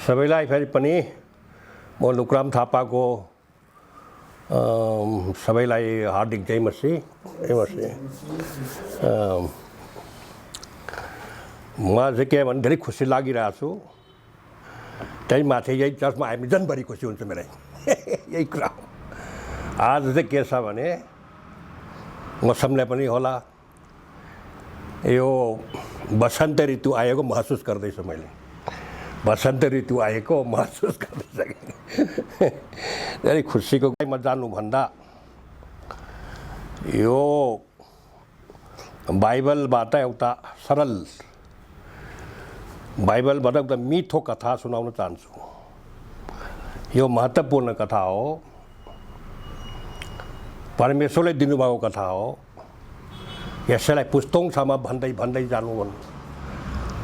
सबैलाई फेरि पनि म लुकराम थापाको सबैलाई हार्दिक जय मसी म चाहिँ के भने धेरै खुसी लागिरहेको छु। त्यही माथि यही चर्चमा आए जनभरि खुसी हुन्छ मेरो यही कुरा हो। आज चाहिँ के छ भने मौसमले पनि होला यो बसन्त ऋतु आएको महसुस गर्दैछु मैले। बसन्त ऋतु आएको महसुस गर्दैछ धेरै खुसीको म जानुभन्दा यो बाइबलबाट एउटा सरल बाइबलबाट एउटा मिठो कथा सुनाउन चाहन्छु। यो महत्त्वपूर्ण कथा हो, परमेश्वरले दिनुभएको कथा हो। यसैलाई पुस्तौँसम्म भन्दै भन्दै जानु भन्नु।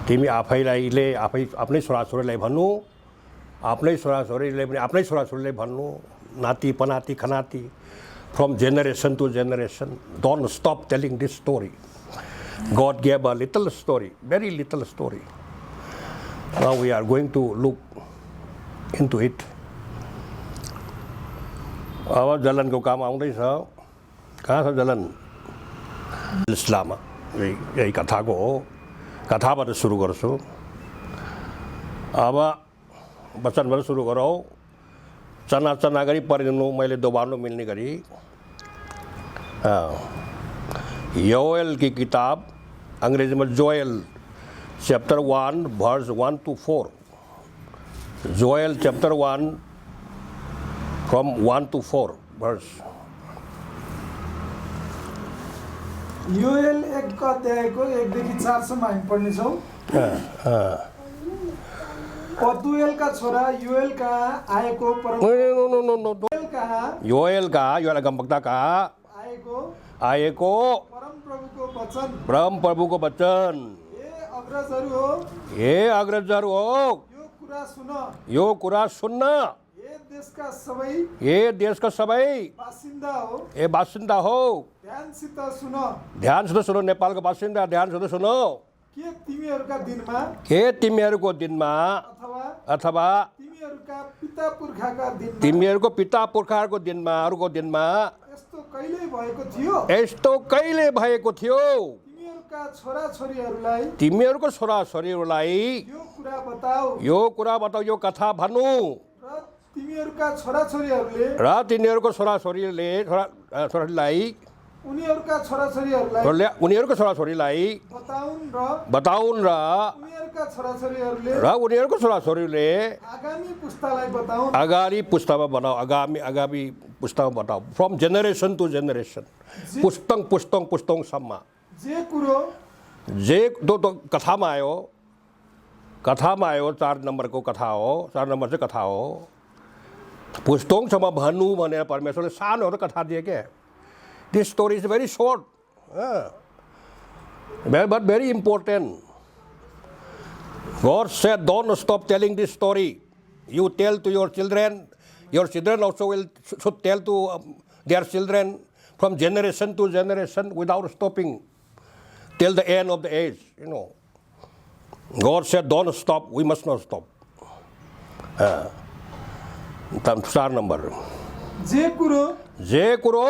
तिमी आफैले आफ्नै छोराछोरीलाई भन्नु, आफ्नै छोराछोरीले पनि आफ्नै छोराछोरीलाई भन्नु, नाति पनाति खनाति, from generation to generation. Don't stop telling this story. God gave a little story, very little story. Now we are going to look into it. अब जलनको काम आउँदैछ। कहाँ छ जलन? इस्लाममा यही कथाको हो। कथाबाट सुरु गर्छु। अब वचनबाट सुरु गरौँ। चना चना गरी परिदिनु, मैले दोबार्नु मिल्ने गरी। योएल की किताब, अंग्रेजी में Joel chapter 1 verse 1 to 4। Joel chapter 1 from 1 to 4 verse. योएल 1 अध्यायको 1 देखि 4 सम्म हामी पढ्नेछौँ। पतुएलका छोरा योएल कहाँ आएको योएल कहाँ आएको परम प्रभुको वचन। हे अग्रजहरू हो, यो कुरा सुन्न। ये देशका सबै बासिन्दा हो, ध्यानसित सुनो। नेपालको बासिन्दा ध्यानसित सुनो। के तिमीहरूको दिनमा अथवा तिमीहरूको पिता पुर्खाहरूको दिनमा, अरूको दिनमा यस्तो कहिले भएको थियो? तिमीहरूको छोराछोरीहरूलाई यो कुरा बताऊ, यो कथा भन्नु। तिमीहरूका छोराछोरीहरूले उनीहरूका छोराछोरीलाई बताउन् र उनीहरूको छोराछोरीले आगामी पुस्तामा बताऊ। फ्रम जेनेरेसन टु जेनेरेसन, पुस्तौँसम्म। जे कथामा आयो 4 नम्बरको कथा हो। 4 नम्बर चाहिँ कथा हो। पुस्तौँसम्म भन्नु भनेर परमेश्वरले सानोहरू कथा दिए क्या। This story is very short, but very important. God said, don't stop telling this story. You tell to your children also should tell to their children from generation to generation without stopping till the end of the age. You know, God said, don't stop. We must not stop. Star number. जे कुरो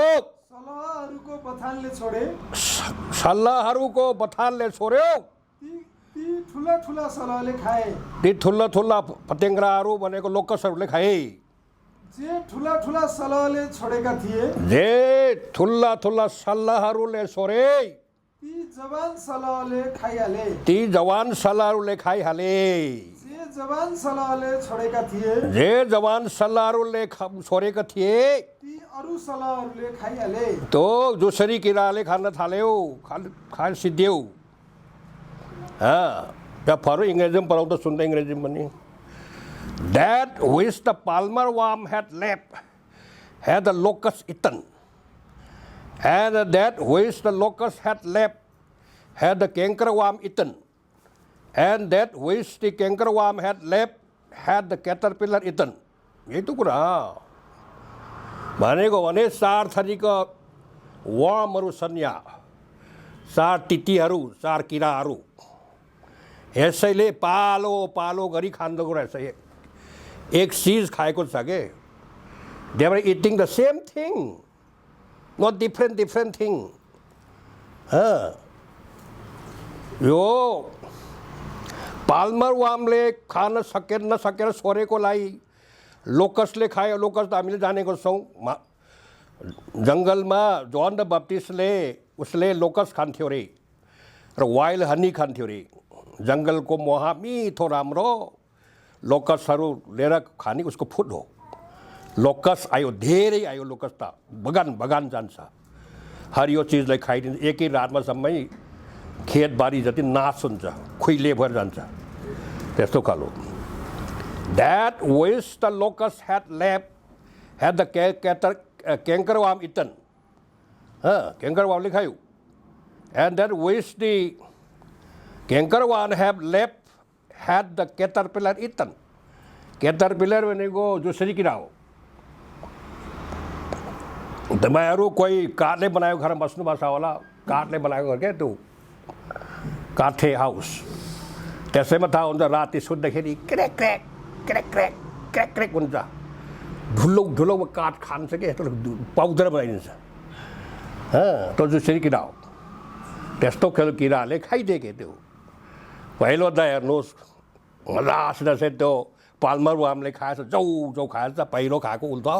सल्लाहरुको बथानले छोड्यो, ती ठुला सल्लाहले खाए। ती ठुला फटेङ्ग्राहरू भनेको लोकसहरूले खाए। जे ठुला सल्लाहले छोडेका थिए, जे ठुला सल्लाहरुले छोडे, ती जवान सल्लाहरुले खाइहाले। जे जवान सल्लाहले छोडेका थिए, जे जवान सल्लाहरुले छोडेका थिए, ती अरू सल्लाहरुले खाइहाले। तो जोसरी किराले खान थाल्यो, खान सिद्धियो। त्यहाँ फरु इङ्ग्रेजीमा पढाउँदा सुन्दा इङ्ग्रेजीमा पनि। That which the palmer worm had left had the locust eaten, and that which the locust had left had the cankerworm eaten, and that which the cankerworm had left had the caterpillar eaten. यही तो कुरा भनेको भने 4 थरीका वर्महरू छन् यहाँ। 4 तितीहरू, 4 किराहरू। यसैले पालो गरी खाँदो रहेछ एक चीज खाएको छ के they are eating the same thing not different thing यो पाल्मर वामले खान नसकेर छोरेकोलाई लोकसले खायो लोकस त हामीले जानेको छौँ जङ्गलमा जोन द बप्टिस्टले उसले लोकस खान्थ्यो अरे र वाइल्ड हनी खान्थ्यो अरे जङ्गलको महा मिठो राम्रो लोकसहरू लिएर खाने उसको फुड हो लोकस आयो धेरै आयो लोकस त बगान जान्छ हरियो चिजलाई खाइदिन्छ एकै रातमा सम्मै खेतबारी जति नाश हुन्छ खुइले भएर जान्छ त्यस्तो खालो that which the locust had the cankerworm eaten क्याङ्करवामले खायो and that which the cankerworm had the caterpillar eaten caterpillar भनेको जुसरी किरा हो तपाईँहरू कोही काठले बनाएको घर बस्नुभएको छ होला काठले बनाएको घर क्या त्यो काठे हाउस त्यसैमा थाहा हुन्छ राति सुत्दाखेरि crack crack crack crack crack crack हुन्छ ढुलोमा काठ खान्छ कि यस्तो पाउदर बनाइदिन्छ त्यो जुसरी किरा हो त्यस्तो खेल किराले खाइदिए के त्यो पहिलो त हेर्नुहोस् मजासित चाहिँ त्यो पाल्मर वामले खाएछ जौ खाएछ पहिलो खाएको उल्टा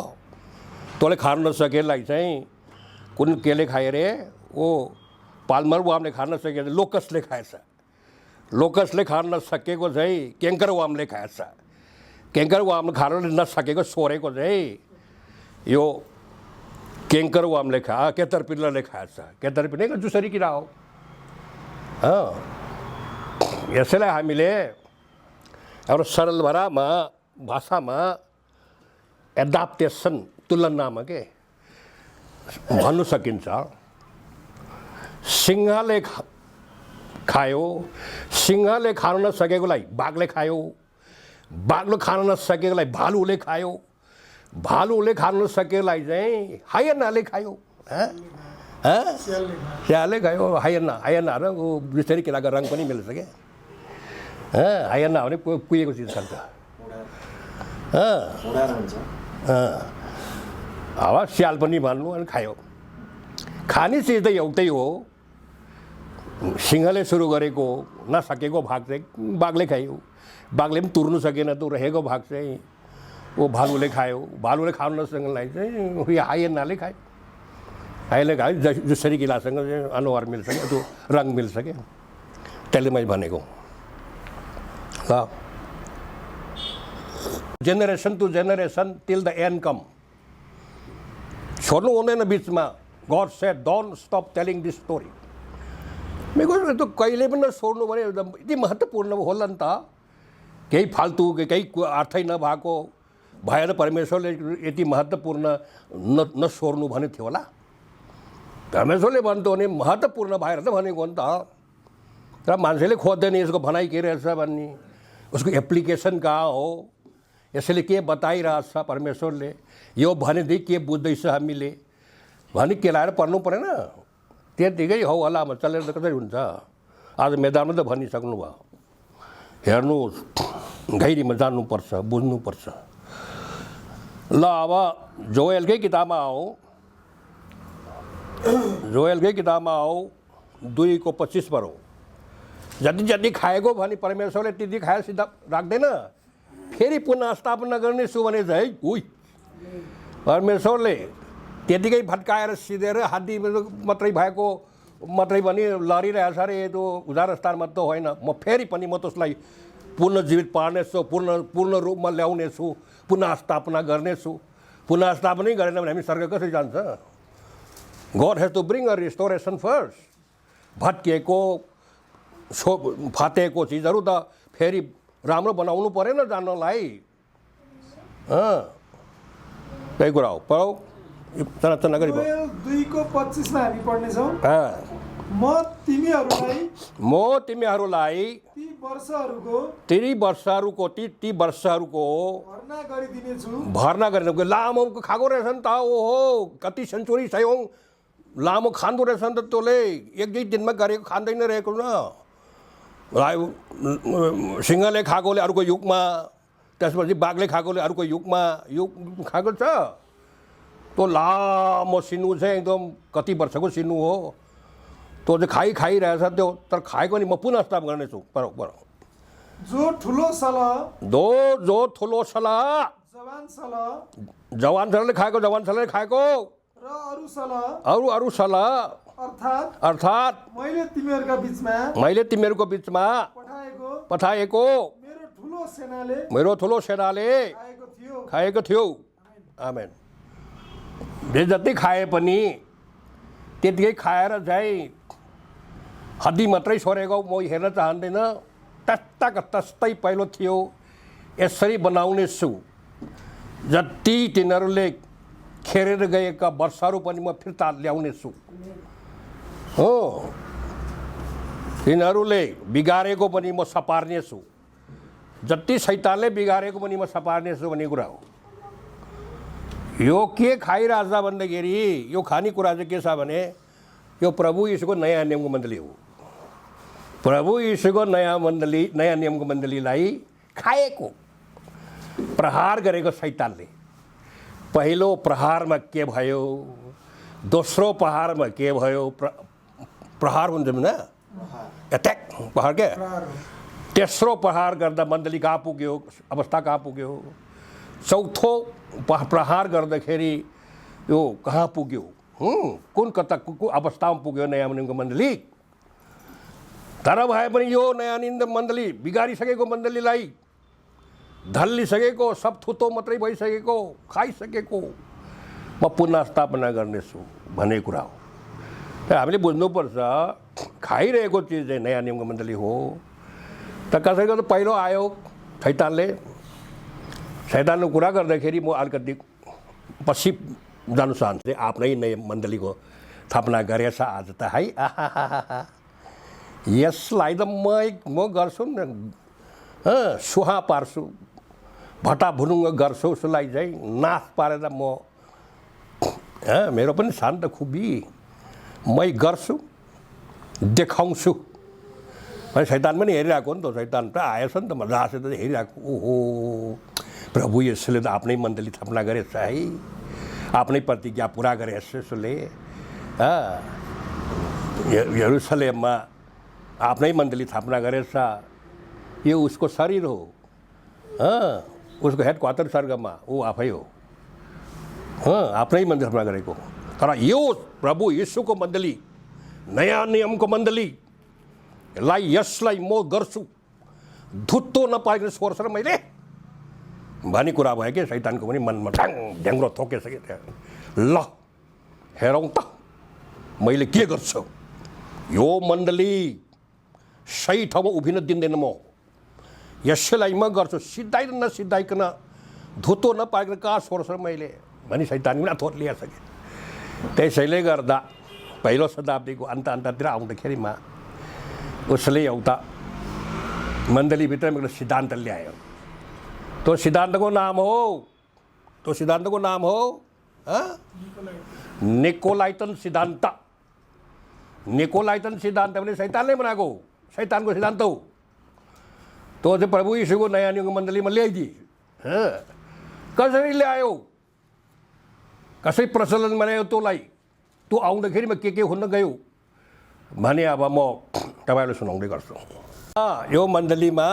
तँले खान नसकेलाई चाहिँ कुन केले खायो अरे ओ पाल्मर वामले खान नसके लोकसले खाएछ लोकसले खान नसकेको चाहिँ क्याङ्कर वामले खाएछ क्याङ्कर वाम खान नसकेको सोरेको चाहिँ यो क्याङ्कर वामले क्याटरपिलरले खाएछ क्याटरपिलर जुसरी किरा हो यसैलाई हामीले एउटा सरल भाषामा एडाप्टेसन तुलनामा के भन्नु सकिन्छ सिंहले खायो सिंहले खान नसकेकोलाई बाघले खायो बाघले खान नसकेकोलाई भालुले खायो भालुले खान नसकेकोलाई चाहिँ हायनाले खायो स्यालले खायो हायना र जुसरी किराको रङ पनि मिल्छ क्या हायना भने कुहिएको चिज खान्छ अब स्याल पनि भन्नु अनि खायो खाने चिज त एउटै हो सिंहले सुरु गरेको नसकेको भाग चाहिँ बाघले खायो बाघले पनि तुर्नु सकेन त्यो रहेको भाग चाहिँ वो भालुले खायो भालुले खानु नसकेलाई चाहिँ हायनाले खायो हायले खायो जसरी किलासँग चाहिँ अनुहार मिल्छ क्या त्यो रङ मिल्छ क्या त्यसले मैले भनेको ल generation to generation till the end come छोड्नु हुँदैन बिचमा God said don't stop telling this story मेरो त्यो कहिले पनि नछोड्नु भने यति महत्त्वपूर्ण होला नि त केही फाल्तु केही अर्थै नभएको भएर परमेश्वरले यति महत्त्वपूर्ण नछोड्नु भने थियो होला परमेश्वरले भन्थ्यो भने महत्त्वपूर्ण भएर त भनेको हो नि त तर मान्छेले खोज्दैन यसको भनाइ के रहेछ भन्ने उसको एप्लिकेसन कहाँ हो यसले के बताइरहेछ परमेश्वरले यो भनेदेखि के बुझ्दैछ हामीले भने केलाएर पढ्नु परेन त्यतिकै हौ हल्लामा चलेर त कसरी हुन्छ आज मैदानमा त भनिसक्नु भयो हेर्नुहोस् गहिरीमा जान्नुपर्छ बुझ्नुपर्छ ल अब जोएलकै किताबमा आऊ 2:25 पर हो जति खाएको भने परमेश्वरले त्यति खाएर सिधा राख्दैन फेरि पुनः स्थापना गर्नेछु भने चाहिँ परमेश्वरले त्यतिकै भट्काएर सिधेर हात्ती मात्रै पनि लडिरहेछ अरे त्यो उधार स्थान मात्र होइन म फेरि पनि म त्यसलाई पुनर्जीवित पार्नेछु पूर्ण रूपमा ल्याउनेछु पुनः स्थापना गर्नेछु पुनः स्थापनै गरेन भने हामी स्वर्ग कसरी जान्छ God has to bring a restoration first भत्किएको फाटेको चिजहरू त फेरि राम्रो बनाउनु परेन जान्नलाई त्यही कुरा हो पढौ चना गरी 2:25 हामी पढ्नेछौँ म तिमीहरूलाई ती वर्षहरूको भर्ना गरिदिनेछु लामो खाएको रहेछ नि त ओहो कति सेन्चुरी सयौँ लामो खाँदो रहेछ नि त तँले एक दुई दिनमा गरेको खाँदैन रहेको न सिंहले खाएकोले अर्को युगमा त्यसपछि बाघले खाएकोले अर्को युग खाएको छ। त्यो लामो सिनु चाहिँ एकदम कति वर्षको सिनु हो, त्यो चाहिँ खाइरहेछ त्यो। तर खाएको नि म पुनः स्टप गर्नेछु। बराबर जो ठुलो सला जो ठुलो सला जवान सला जवान सलाले खाएको र अरू सला अरू सला अर्थात् मैले तिमीहरूको बिचमा पठाएको मेरो ठुलो सेनाले खाएको थियो। आमेन। जे जति खाए पनि त्यतिकै खाएर चाहिँ हड्डी मात्रै छोडेको म हेर्न चाहँदैन। तस्तै पहिलो थियो। यसरी बनाउने छु जति तिनीहरूले खेरेर गएका वर्षहरू पनि म फिर्ता ल्याउने छु। हो, तिनीहरूले बिगारेको पनि म सपार्ने छु। जति शैतानले बिगारेको पनि म सपार्ने छु भन्ने कुरा हो। यो के खाइरहेछ भन्दाखेरि यो खानेकुरा चाहिँ के छ भने यो प्रभु यीशुको नयाँ नियमको मण्डली हो। प्रभु यीशुको नयाँ नियमको मण्डलीलाई खाएको, प्रहार गरेको शैतानले। पहिलो प्रहारमा के भयो, दोस्रो प्रहारमा के भयो, प्रहार हुन्छ न, एट्याक प्रहार के, तेस्रो प्रहार गर्दा मण्डली कहाँ पुग्यो, अवस्था कहाँ पुग्यो, चौथो प्रहार गर्दाखेरि यो कहाँ पुग्यो, कुन अवस्थामा पुग्यो नयाँ नियमको मण्डली। तर भए पनि यो नयाँ नियमको मण्डली बिगारिसकेको मण्डलीलाई ढल्लिसकेको, सब थुतो मात्रै भइसकेको, खाइसकेको म पुनः स्थापना गर्नेछु भन्ने कुरा हो। तर हामीले बुझ्नुपर्छ खाइरहेको चिज चाहिँ नयाँ नियमको मण्डली हो। त कसैको त पहिलो आयो शैतानको कुरा गर्दाखेरि म अलिकति पछि जानु चाहन्छु। आफ्नै नयाँ मण्डलीको स्थापना गरेछ आज त है। यसलाई त म गर्छु नि, सुहा पार्छु, भटाभुरुङ्ग गर्छु, उसलाई चाहिँ नाश पारेर म मेरो पनि शान्त खुबी मै गर्छु, देखाउँछु। शैतान पनि हेरिरहेको हो नि त, शैतान त आएछ नि त, मजासित हेरिरहेको। ओहो, प्रभु यसले त आफ्नै मण्डली स्थापना गरेछ है, आफ्नै प्रतिज्ञा पुरा गरेछ यसले। यरुशलेममा आफ्नै मण्डली स्थापना गरेछ। यो उसको शरीर हो, उसको हेड क्वार्टर स्वर्गमा ऊ आफै हो। आफ्नै मण्डली स्थापना गरेको। तर यो प्रभु यीशुको मण्डली, नयाँ नियमको मण्डलीलाई यसलाई म गर्छु, धुत्तो नपाएको छोड्छ र मैले भन्ने कुरा भयो कि शैतानको पनि मनमा ढ्याङ्ग्रो थोकिसक्यो। ल हेरौँ त मैले के गर्छु। यो मण्डली सही ठाउँमा उभिन दिँदैन म, यसलाई म गर्छु, सिधाइ नसिधाइकन, धुतो नपाइकन कहाँ छोड्छ मैले भनी शैतान पनि थोर लिइसके। त्यसैले गर्दा पहिलो शताब्दीको अन्ततिर आउँदाखेरिमा उसले एउटा मण्डलीभित्र एउटा सिद्धान्त ल्यायो। त्यो सिद्धान्तको नाम हो निकोलाइटन सिद्धान्त। निकोलाइटन सिद्धान्त भने शैतानले बनाएको, शैतानको सिद्धान्त हो। त्यो चाहिँ प्रभु यीशुको नयाँ नियमको मण्डलीमा ल्याइदिए। कसरी ल्यायो, कसरी प्रचलनमा ल्यायो तँलाई, तँ आउँदाखेरिमा के हुन गयो भने अब म तपाईँलाई सुनाउँदै गर्छु। यो मण्डलीमा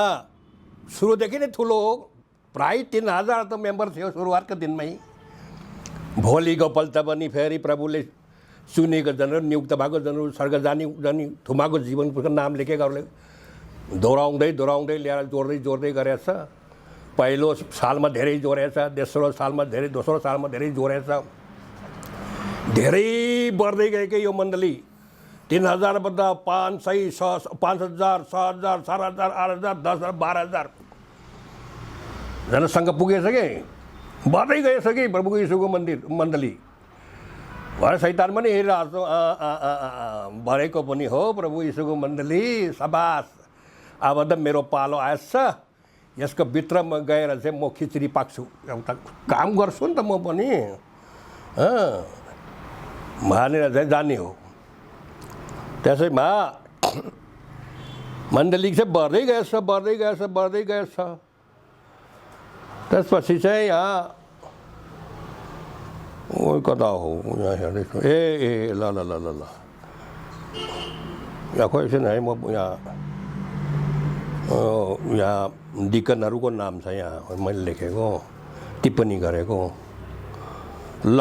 सुरुदेखि नै ठुलो हो, प्राय 3000 त मेम्बर थियो सुरुवातको दिनमै। भोलिको पल्ट पनि फेरि प्रभुले चुनेको जनहरू, नियुक्त भएको जनहरू, स्वर्ग जानी थुमाको जीवनको नाम लेखेकाहरूले दोहोऱ्याउँदै ल्याएर जोड्दै गरेछ। पहिलो सालमा धेरै जोडेछ, दोस्रो सालमा धेरै जोडेछ। धेरै बढ्दै गएको यो मण्डली 3000 भन्दा 500, 5000, 6000, 7000, 8000, 10000, 12000 जनसङ्ख्या पुगेछ कि बढ्दै गएछ कि प्रभु यीशुको मण्डली। भएर शैतान पनि हेरिरहेको बढेको पनि हो प्रभु यीशुको मण्डली। सबास, अब त मेरो पालो आएछ, यसको भित्रमा गएर चाहिँ म खिचडी पाक्छु, एउटा काम गर्छु नि त म पनि भनेर चाहिँ जाने हो। त्यसैमा मण्डली चाहिँ बढ्दै गएछ। त्यसपछि चाहिँ यहाँ कता हो यहाँ हेर्दैछु ए ल ल ल ल ल यहाँ खोइ एकछिन है म यहाँ डिकनहरूको नाम छ यहाँ मैले लेखेको टिप्पणी गरेको ल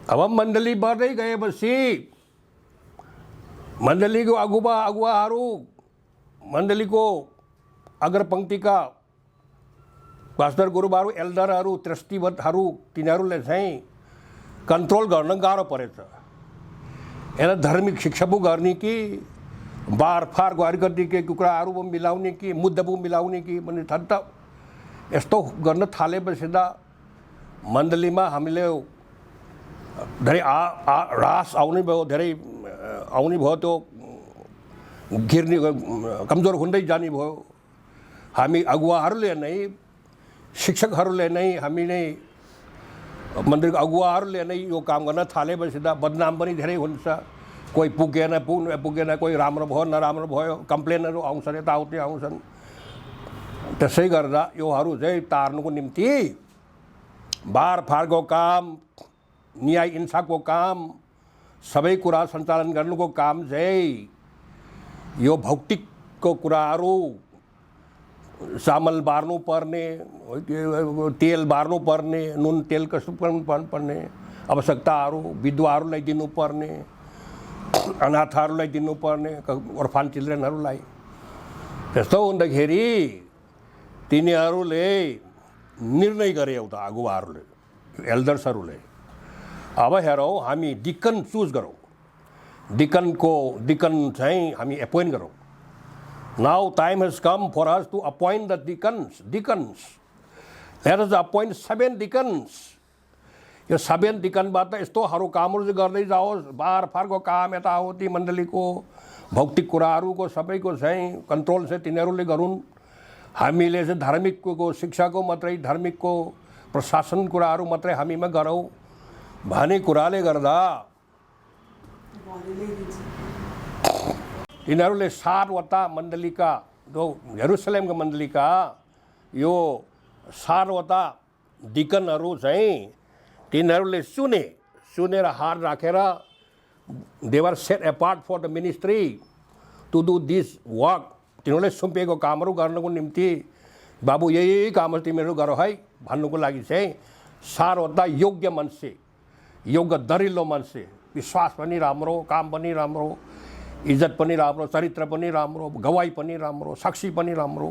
अब मण्डली बढ्दै गएपछि मण्डलीको अगुवाहरू मण्डलीको अग्रपङ्क्तिका पास्टर गुरुबाहरू एल्डरहरू ट्रस्टीहरू तिनीहरूले चाहिँ कन्ट्रोल गर्न गाह्रो परेछ यसलाई धार्मिक शिक्षा पो गर्ने कि बारफार अलिकति के कुराहरू मिलाउने कि मुद्दा पो मिलाउने कि भन्ने त यस्तो गर्न थालेपछि त मण्डलीमा हामीले धेरै ह्रास आउने भयो धेरै आउने भयो त्यो गिर्ने कमजोर हुँदै जाने भयो हामी अगुवाहरूले नै शिक्षकहरूले नै हामी नै मन्दिरको अगुवाहरूले नै यो काम गर्न थालेपछि त बदनाम पनि धेरै हुन्छ कोही पुगेन कोही राम्रो भयो नराम्रो भयो कम्प्लेनहरू आउँछन् यताउति आउँछन् त्यसै गर्दा योहरू चाहिँ तार्नुको निम्ति बारफारको काम न्याय इन्साफको काम सबै कुरा सञ्चालन गर्नुको काम चाहिँ यो भौतिकको कुराहरू चामल बार्नु पर्ने तेल बार्नु पर्ने नुन तेल कसो पर्ने आवश्यकताहरू विधवाहरूलाई दिनुपर्ने अनाथहरूलाई दिनुपर्ने orphan चिल्ड्रेनहरूलाई त्यस्तो हुँदाखेरि तिनीहरूले निर्णय गरे एउटा अगुवाहरूले एल्डर्सहरूले अब हेरौँ हामी डिकन चुज गरौँ डिकन चाहिँ हामी एपोइन्ट गरौँ Now time has come for us to appoint the deacons. Let us appoint 7 deacons. यो 7 डिकनबाट यस्तोहरू कामहरू चाहिँ गर्दै जाओस् बारफारको काम यताउति मण्डलीको भौतिक कुराहरूको सबैको चाहिँ कन्ट्रोल चाहिँ तिनीहरूले गरून् हामीले चाहिँ धार्मिकको शिक्षाको मात्रै धार्मिकको प्रशासन कुराहरू मात्रै हामीमा गरौँ भन्ने कुराले गर्दा तिनीहरूले 7वटा मण्डलीका जो यरुसलेमको मण्डलीका यो 7वटा डिकनहरू चाहिँ तिनीहरूले सुनेर हात राखेर they were set apart for the ministry to do this work तिनीहरूले सुम्पिएको कामहरू गर्नको निम्ति बाबु यही कामहरू तिमीहरू गर है भन्नुको लागि चाहिँ 7वटा योग्य मान्छे योग्य दरिलो मान्छे विश्वास पनि राम्रो काम पनि राम्रो इज्जत पनि राम्रो चरित्र पनि राम्रो गवाई पनि राम्रो साक्षी पनि राम्रो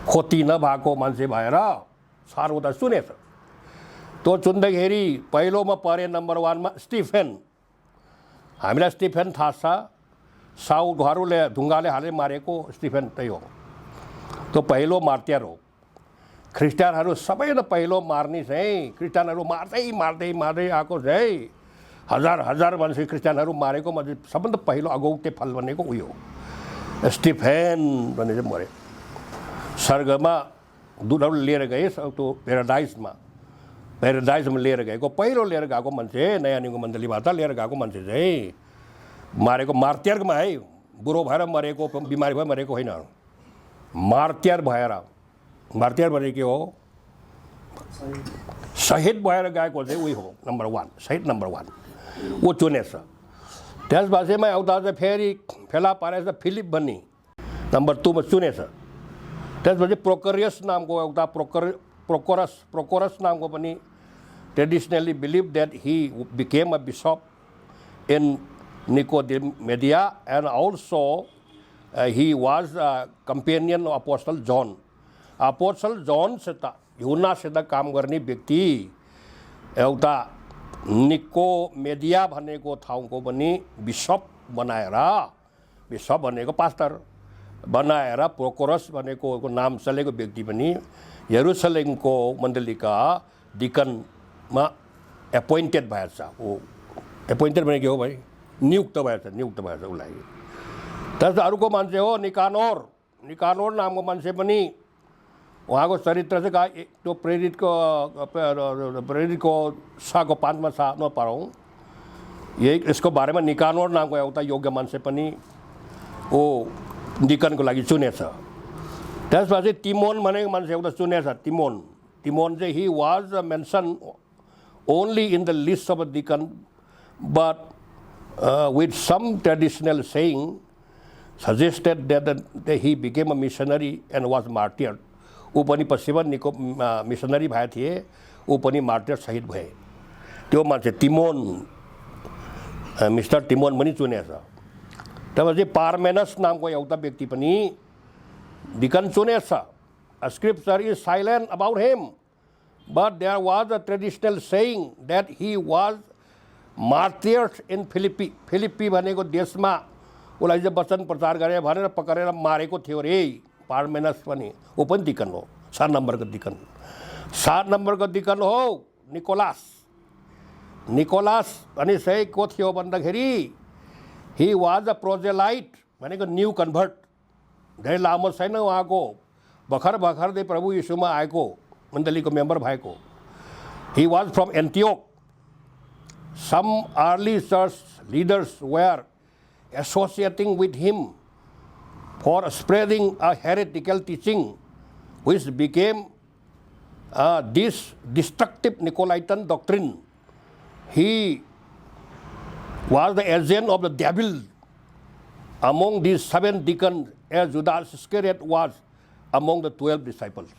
खोती नभएको मान्छे भएर 7वटा चुनेछ त्यो चुन्दाखेरि पहिलोमा परे नम्बर 1 मा स्टिफेन हामीलाई स्टिफेन थाहा छ साउदहरूले ढुङ्गाले हाले मारेको स्टिफेन त्यही हो त्यो पहिलो मार्टियर हो ख्रिस्टियनहरू सबैभन्दा पहिलो मार्ने चाहिँ क्रिस्चियनहरू मार्दै आएको चाहिँ हजार मान्छे क्रिस्चियनहरू मारेको मध्ये सबभन्दा पहिलो अगौटे फल भनेको उयो स्टिफेन भन्ने चाहिँ मरे स्वर्गमा दूतहरू लिएर गए त्यो पेराडाइजमा लिएर गएको पहिलो लिएर गएको मान्छे नयाँ निको मण्डलीबाट लिएर गएको मान्छे चाहिँ मारेको मार्टियरमा है बुढो भएर मरेको बिमारी भएर मरेको होइन मार्टियर भने के हो शहीद भएर गएको चाहिँ उयो हो नम्बर 1 शहीद नम्बर 1 वो चुनेछ त्यसपछिमा एउटा चाहिँ फेरि फेला पारेछ फिलिप भन्ने नम्बर 2 मा चुनेछ त्यसपछि प्रोकोरियस नामको एउटा प्रोकोरस नामको पनि traditionally believe that he became a bishop in Nicomedia and also he was a companion of apostle जोनसित यूहन्नासित काम गर्ने व्यक्ति एउटा निकोमेडिया भनेको ठाउँको पनि बिशप भनेको पास्टर बनाएर प्रोकोरस भनेको नाम चलेको व्यक्ति पनि यरुसलेमको मण्डलीका डिकनमा एपोइन्टेड भएछ ऊ एपोइन्टेड भने के हो भाइ नियुक्त भएछ उसलाई त्यसपछि अर्को मान्छे हो निकानोर नामको मान्छे पनि उहाँको चरित्र चाहिँ त्यो प्रेरितको 6:5 छ नपढौँ यही यसको बारेमा निकानोर नामको एउटा योग्य मान्छे पनि ओ डिकनको लागि चुनेछ त्यसपछि तिमोन भनेको मान्छे एउटा चुनेछ तिमोन तिमोन चाहिँ he was mention only in the list of deacon but with some traditional saying suggested that he became a missionary and was martyred. ऊ पनि पश्चिम निको मिसनरी भए थिए ऊ पनि मार्टियर शहीद भए त्यो मान्छे तिमोन मिस्टर तिमोन पनि चुनेछ त्यसपछि पार्मेनस नामको एउटा व्यक्ति पनि डिकन चुनेछ scripture is silent about him but there was a traditional saying that he was martyred in Philippi भनेको देशमा उसलाई चाहिँ वचन प्रचार गरे भनेर पकडेर मारेको थियो रे पार्मेनस पनि ऊ पनि डिकन हो 7 नम्बरको डिकन 7 नम्बरको डिकन हो निकोलास अनि चाहिँ को थियो भन्दाखेरि ही वाज अ प्रोजेलाइट भनेको न्यू कन्भर्ट धेरै लामो छैन उहाँको भर्खर प्रभु यीशुमा आएको मण्डलीको मेम्बर भएको he was from Antioch some early church leaders were associating with him for spreading a heretical teaching which became this destructive Nicolaitan doctrine. He was the agent of the devil among these 7 deacons as Judas Iscariot was among the 12 disciples.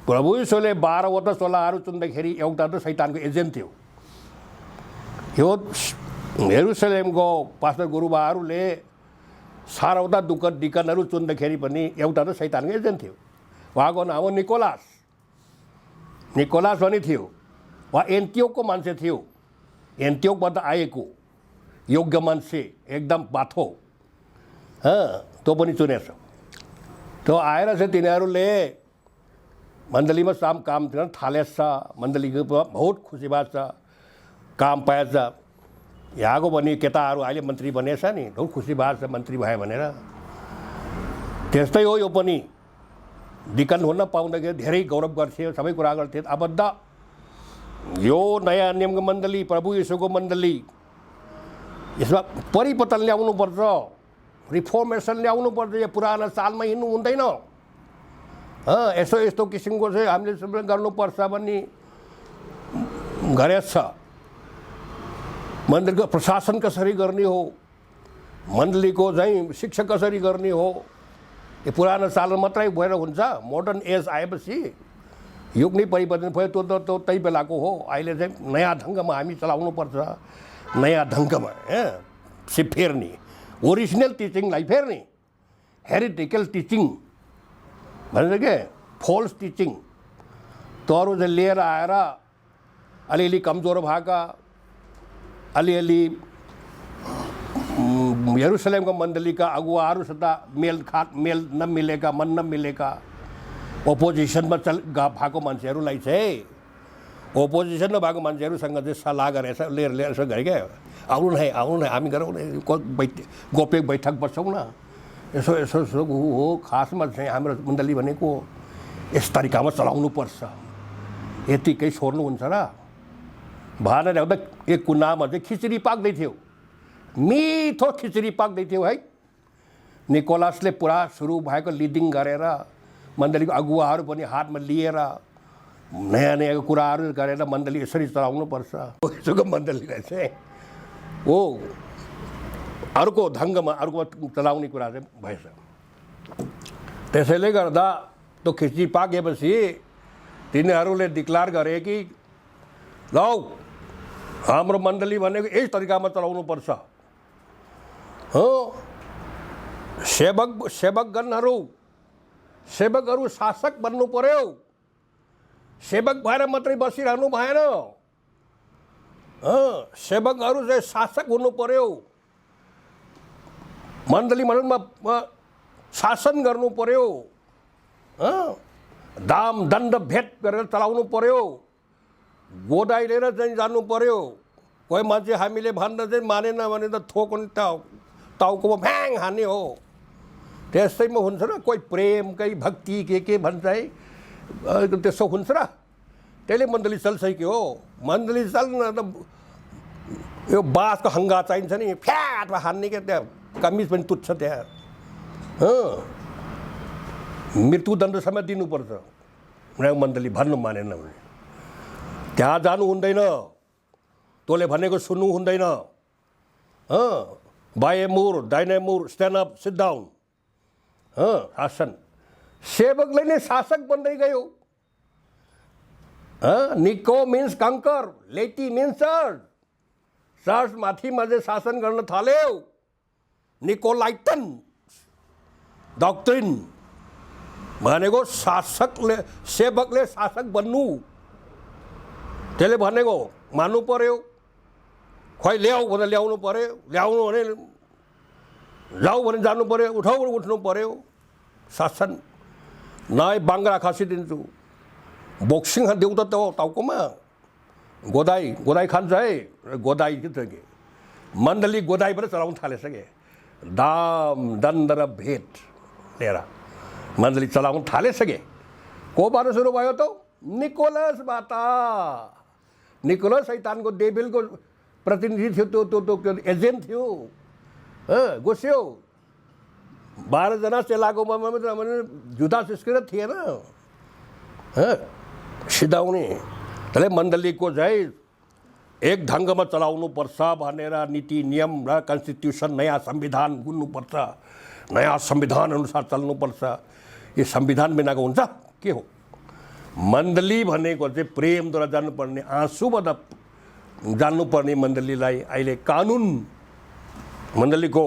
प्रभु यीशुले 12 वटा चोलाहरू चुन्दाखेरि एउटा त शैतानको agent थियो यो यरुसलेमको pastor गुरुबाहरूले 7वटा डिकनहरू चुन्दाखेरि पनि एउटा त शैतानको एजेन्ट थियो उहाँको नाम हो निकोलास पनि थियो उहाँ एन्टियोकको मान्छे थियो एन्टियोकबाट आएको योग्य मान्छे एकदम बाथो त्यो पनि चुनेछ त्यो आएर चाहिँ तिनीहरूले मण्डलीमा काम थालेछ मण्डलीको बहुत खुसी भएको छ काम पाएछ यहाँको पनि केटाहरू अहिले मन्त्री बनेछ नि बहुत खुसी भएको छ मन्त्री भयो भनेर त्यस्तै हो यो पनि डिकन हुन पाउँदाखेरि धेरै गौरव गर्थे सबै कुरा गर्थे अबद्ध यो नयाँ नियमको मण्डली प्रभु यीशुको मण्डली यसमा परिवर्तन ल्याउनुपर्छ रिफर्मेसन ल्याउनुपर्छ यो पुरानो चालमा हिँड्नु हुँदैन यस्तो किसिमको चाहिँ हामीले सबै गर्नुपर्छ भन्ने गरेछ मण्डलीको प्रशासन कसरी गर्ने हो मण्डलीको चाहिँ शिक्षा कसरी गर्ने हो यो पुरानो चाल मात्रै भएर हुन्छ मोडर्न एज आएपछि युग नै परिवर्तन भयो त्यो त्यही बेलाको हो अहिले चाहिँ नयाँ ढङ्गमा हामी चलाउनुपर्छ नयाँ ढङ्गमा फेर्ने ओरिजिनल टिचिङलाई फेर्ने हेरिटेकल टिचिङ भन्छ के फल्स टिचिङ त्योहरू चाहिँ लिएर आएर अलिअलि कमजोर भएका अलिअलि यरुसलेमको मण्डलीका अगुवाहरूसित मेल नमिलेका मन नमिलेका ओपोजिसनमा भएको मान्छेहरूलाई चाहिँ ओपोजिसनमा भएको मान्छेहरूसँग चाहिँ सल्लाह गरेछ लिएर यसो गरे क्या आउनु नै हामी गरौँ न गोप्य बैठक बस्छौँ न यसो हो खासमा चाहिँ हाम्रो मण्डली भनेको यस तरिकामा चलाउनुपर्छ यतिकै छोड्नुहुन्छ र भनेर एउटा एक कुनामा चाहिँ खिचडी पाक्दै थियो मिठो खिचडी पाक्दै थियो है निकोलासले पुरा सुरु भएको लिडिङ गरेर मण्डलीको अगुवाहरू पनि हातमा लिएर नयाँ कुराहरू गरेर मण्डली यसरी चलाउनुपर्छ यसोको मण्डलीलाई चाहिँ हो अर्को ढङ्गमा अर्को चलाउने कुरा चाहिँ भएछ त्यसैले गर्दा त्यो खिचडी पाकेपछि तिनीहरूले डिक्लेयर गरे कि लौ हाम्रो मण्डली भनेको यही तरिकामा चलाउनुपर्छ हो सेवकहरू शासक बन्नु पर्यो सेवक भएर मात्रै बसिरहनु भएन सेवकहरू चाहिँ शासक हुनु पर्यो मण्डली भनौँमा शासन गर्नु पर्यो दाम दण्ड भेट गरेर चलाउनु पर्यो गोदाइ लिएर चाहिँ जानु पर्यो कोही मान्छे हामीले भन्दा चाहिँ मानेन भने त थोक टाउकोमा भ्याङ हान्ने हो त्यस्तैमा हुन्छ र कोही प्रेम कोही भक्ति के भन्छ है त्यसो हुन्छ र त्यसले मण्डली चल्छ कि हो मण्डली चल्न त यो बाँसको हङ्गा चाहिन्छ नि फ्याटमा हान्ने क्या त्यहाँ कमिज पनि तुच्छ त्यहाँ मृत्युदण्ड समेत दिनुपर्छ भनेर मण्डली भन्नु मानेन भने त्यहाँ जानु हुँदैन, तँले भनेको सुन्नु हुँदैन। बाएमुर दाइनेमुर स्ट्यान्ड अप सिट डाउन। शासन सेवकले नै शासक बन्दै गयो। निको मिन्स कङ्कर, लेटी मिन्स चर्च। चर्च माथिमा चाहिँ शासन गर्न थाल्यो। निकोलाइटन डक्ट्रिन भनेको शासकले सेवकले शासक बन्नु, त्यसले भनेको मान्नु पर्यो। खोइ ल्याऊ भने ल्याउनु पर्यो, ल्याउनु भने जाऊ भने जानु पर्यो, उठाउ भने उठ्नु पर्यो। शासन नआए बाङ्ग्रा खसिदिन्छु, बक्सिङ देऊ त टाउकोमा गोदाई खान्छ है। गोदाई के मण्डली गोदाईबाट चलाउनु थालेछ के, दाम दण्ड र भेट लिएर मण्डली चलाउनु थालेछ के। कोबाट सुरु भयो त? निकोलसबाट। निकोलस शैतानको डेभिलको प्रतिनिधि थियो, त्यो एजेन्ट थियो। घुस्यो 12 जना चेलाको जुदा सिस्किएर थिएन सिधाउने। त्यसले मण्डलीको चाहिँ एक ढङ्गमा चलाउनु पर्छ भनेर नीति नियम र कन्स्टिट्युसन नयाँ संविधान बुन्नुपर्छ, नयाँ संविधान अनुसार चल्नुपर्छ। यो संविधान बिनाको हुन्छ के हो? मण्डली भनेको चाहिँ प्रेमद्वारा जानुपर्ने, आँसुबाट जान्नुपर्ने मण्डलीलाई अहिले कानुन मण्डलीको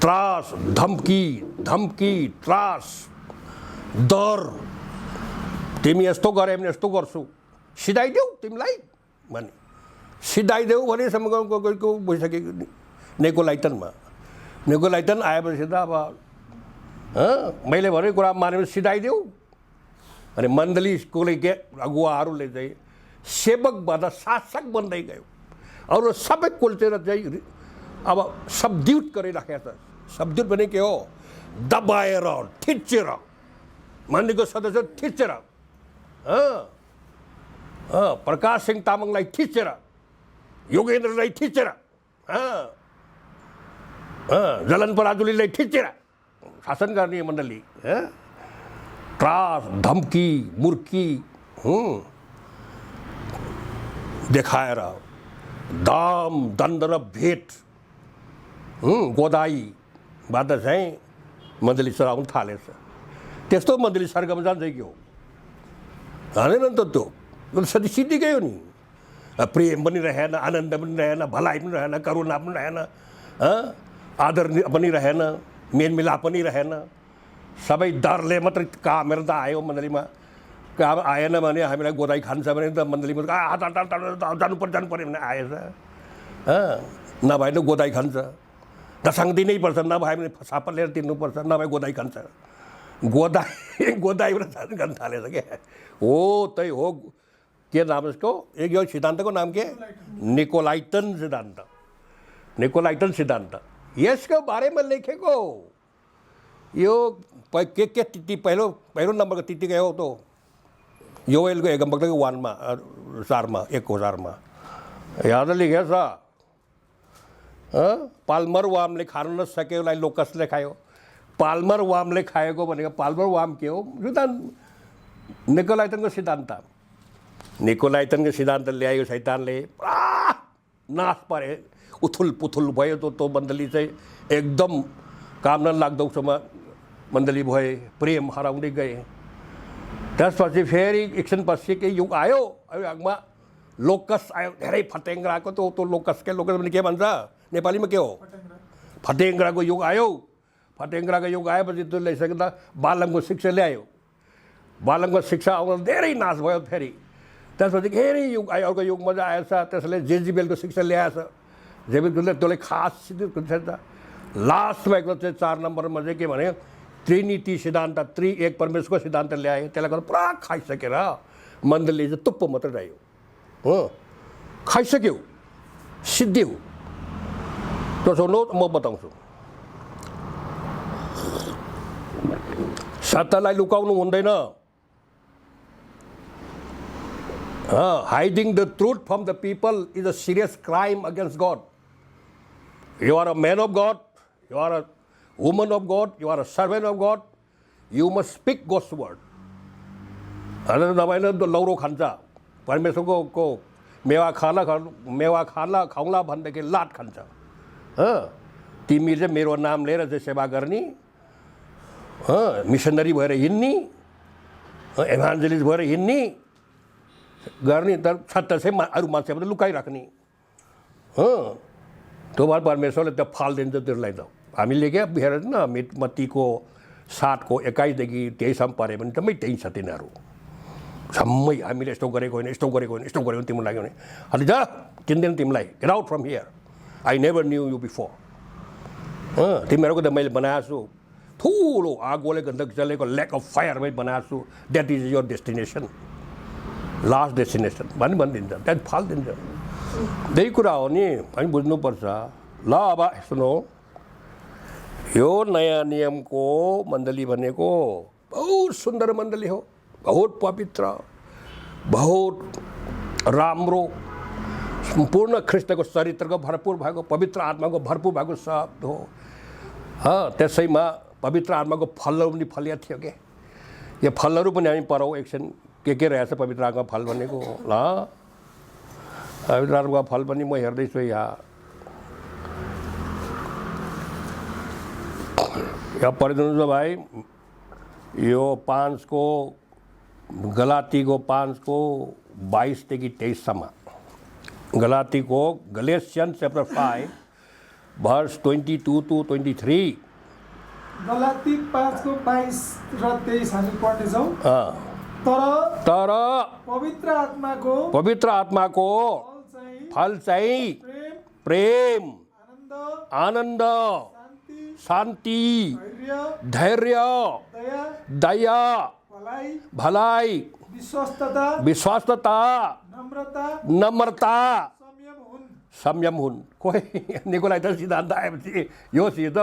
त्रास, धम्की त्रास, डर, तिमी यस्तो गरे भने यस्तो गर्छु, सिधाइदेऊ तिमीलाई भने सिधाइदेऊ भनेसम्म भइसक्यो। नेकोलाइटन आएपछि त अब मैले भनेको कुरा मानेर सिधाइदेऊ। अनि मण्डलीकोले के अगुवाहरूले चाहिँ सेवकबाट शासक बन्दै गयो। अरू सबै कुल्चेर चाहिँ अब सबड्युट गरिराखेको छ। सबड्युट भने के हो? दबाएर थिचेर, मण्डलीको सदस्य थिचेर, प्रकाश सिंह तामाङलाई थिचेर, योगेन्द्रलाई थिचेर, जलन पराजुलीलाई थिचेर शासन गर्ने मण्डली। त्रास, धम्की, मुर्की देखाएर दाम दण्ड र भेट गोदाईबाट चाहिँ मण्डली चलाउनु थालेछ। त्यस्तो मण्डली स्वर्गमा जान्छ कि हो? हानेन नि त त्यो सिद्धि गयो नि। प्रेम पनि रहेन, आनन्द पनि रहेन, भलाइ पनि रहेन, करुणा पनि रहेन, आदर पनि रहेन, मेलमिलाप पनि रहेन। सबै डरले मात्रै कामेर त आयो मण्डलीमा। काम आएन भने हामीलाई गोदाई खान्छ भने त मण्डलीमा जानु पर्यो भने आएछ। नभए त गोदाई खान्छ, दसाङ दिनै पर्छ, नभए भने सापा लिएर तिर्नुपर्छ, नभए गोदाई खान्छ। गोदाईबाट जानु गर्न थालेछ क्या। हो त्यही हो। के नाम यसको? एक यो सिद्धान्तको नाम के? निकोलाइटन सिद्धान्त। निकोलाइटन सिद्धान्त यसको बारेमा लेखेको। यो के तिथि पहिलो नम्बरको तिथि गयो त योएलको एकम्बकको 1मा 4मा 1000मा याद लेखेछ। पाल्मर वामले खानु नसकेलाई लोकसले खायो। पाल्मर वामले खाएको भनेको पाल्मर वाम के हो? निकोलाइटनको सिद्धान्त। निकोलाइटनको सिद्धान्त ल्यायो शैतानले, पुरा नाश परे, उथुल पुथुल भयो। त्यो मण्डली चाहिँ एकदम काम नलाग्दोसम्म मण्डली भए, प्रेम हराउँदै गए। त्यसपछि फेरि एकछिनपछि के युग आयो। युगमा लोकस आयो, धेरै फटेङ्ग्राको। त्यो लोकस भने के भन्छ नेपालीमा के हो? फटेङ्ग्राको युग आयो। फटेङ्ग्राको युग आएपछि त्यो ल्याइसक्दा बालमको शिक्षा ल्यायो। बालमको शिक्षा आउँदा धेरै नाश भयो। फेरि त्यसपछि धेरै युग आयो, अर्को युग मजा आएछ। त्यसले जेजिबेलको शिक्षा ल्याएछ। जेजिबेलले त्यसले खास सिद्ध। लास्टमा एक चाहिँ 4 नम्बरमा चाहिँ के भने त्रिनीति सिद्धान्त, एक परमेश्वरको सिद्धान्त ल्यायो। त्यसलाई गर्दा पुरा खाइसकेर मण्डली चाहिँ तुप्पो मात्रै रह्यो। हो खाइसक्यो, सिद्धियो। त्यसो म बताउँछु। सत्यलाई लुकाउनु हुँदैन। Hiding the truth from the people is a serious crime against God. You are a man of God. You are a woman of God, you are a servant of God, you must speak God's word. अरे दबाઈને तो लौरो खान्छ परमेश्वरको मेवा खाला खाउँला भनेदेखि लाट खान्छ तिमी चाहिँ मेरो नाम लिएर चाहिँ सेवा गर्ने मिसनरी भएर हिँड्ने इभान्जेलिस्ट भएर हिँड्ने गर्ने तर सत्य चाहिँ अरू मान्छेबाट लुकाइराख्ने त्यो भएर परमेश्वरले त्यो फल दिन्छ त्यसलाई त हामीले क्या हेर न मत्तीको 7 को 21 देखि 23 सम्म पढ्यो भने जम्मै त्यही छ तिनीहरू सम्मै हामीले यस्तो गरेको होइन यस्तो गरेको होइन यस्तो गरेको तिम्रो लाग्यो भने अलि जा चिन्दैन तिमीलाई get out from here I never knew you before तिमीहरूको त मैले बनाएको छु ठुलो आगोले गन्धक जलेको ल्याक अफ फायरमै बनाएको छु that is your destination last destination भनिदिन्छ त्यहाँ फल दिन्छ त्यही कुरा हो नि हामी बुझ्नुपर्छ ल अब सुनौ यो नयाँ नियमको मण्डली भनेको बहुत सुन्दर मण्डली हो बहुत पवित्र बहुत राम्रो सम्पूर्ण ख्रिस्टको चरित्रको भरपुर भएको पवित्र आत्माको भरपुर भएको शब्द हो त्यसैमा पवित्र आत्माको फलहरू पनि फलिया थियो के यो फलहरू पनि हामी पढौँ एकछिन के रहेछ पवित्र आत्माको फल भनेको ल पवित्र आत्माको फल पनि म हेर्दैछु यहाँ पढिदिनुहोस् भाइ यो 5 को गलातीको 5 को 22 देखि 23 सम्म गलातीको गलेसियन चैप्टर 5 verse 22 to 23 गलाती 5 को 22 र 23 हामी पढ्नेछौँ तर पवित्र आत्माको फल चाहिँ प्रेम आनन्द शान्ति धैर्य दया भलाइ विश्वासता नम्रता संयम हुन् कोही निकोलाई त सिद्धान्त आएपछि यो सिध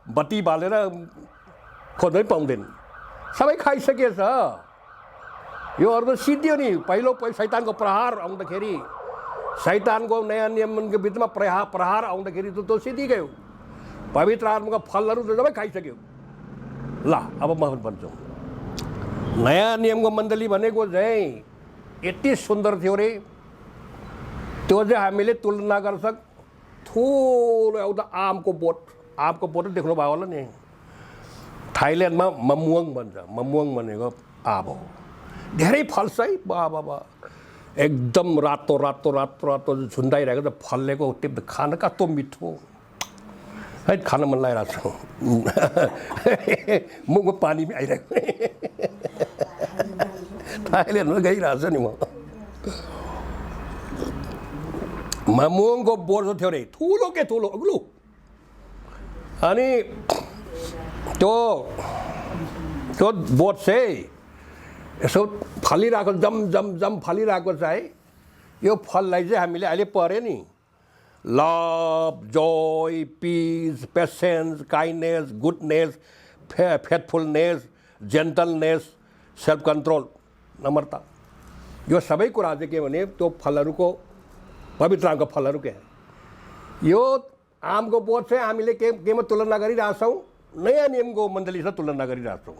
बत्ती बालेर खोज्नै पाउँदैन सबै खाइसकेछ यो अरू त सिद्धियो नि पहिलो शैतानको प्रहार आउँदाखेरि शैतानको नयाँ नियमको बिचमा प्रहार आउँदाखेरि त सिद्धिगयो पवित्र आत्माको फलहरू त सबै खाइसक्यो ल अब म भन्छु नयाँ नियमको मण्डली भनेको चाहिँ यति सुन्दर थियो रे त्यो चाहिँ हामीले तुलना गर्न सक् ठुलो एउटा आमको बोट देख्नुभयो होला नि थाइल्यान्डमा ममुवाङ भन्छ ममुवाङ भनेको आम हो धेरै फल्छ है बा एकदम रातो झुन्डाइरहेको त फलेको त्यो खान कस्तो मिठो है खान मन लागिरहेको छ मुखमा पानी पनि आइरहेको थाइल्यान्डमा गइरहेको छ नि म ममुवाङको बोट थियो अरे ठुलो के ठुलो अग्लो अनि त्यो बोट चाहिँ यसो फलिरहेको जम फलिरहेको छ है यो फललाई चाहिँ हामीले अहिले पढ्यो नि love joy peace patience kindness goodness faithfulness gentleness self control नम्रता यो सबै कुरा चाहिँ के भने त्यो फलहरूको पवित्र आमको फलहरू के यो आमको बोट चाहिँ हामीले केमा तुलना गरिरहेछौँ नयाँ नियमको मण्डलीसँग तुलना गरिरहेछौँ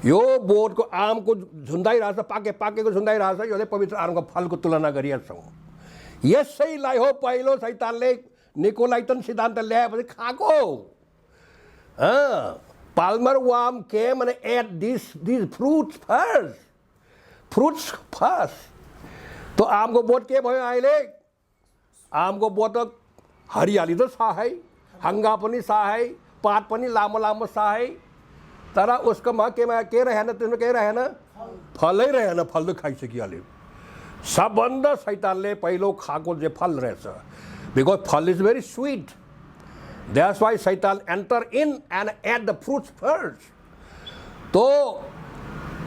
यो बोटको आमको झुन्डाइरहेछ पाकेको झुन्डाइरहेछ यसले पवित्र आमको फलको तुलना गरिरहेछौँ यसैलाई हो पहिलो शैतानले निकोलाइटन सिद्धान्त ल्याएपछि खाएको palmer worm came and ate this fruits first तो आमको बोट के भयो अहिले आमको बोट हरियाली त सहाय हङ्गा पनि सहाय पात पनि लामो सहाय तर उसकोमा के रहेन त्यसमा केही रहेन फलै रहेन फल त खाइसकिहाल्यो सबभन्दा शैतानले पहिलो खाएको चाहिँ फल रहेछ बिकज फल is very sweet that's why शैतान enter in and ate the fruits first तो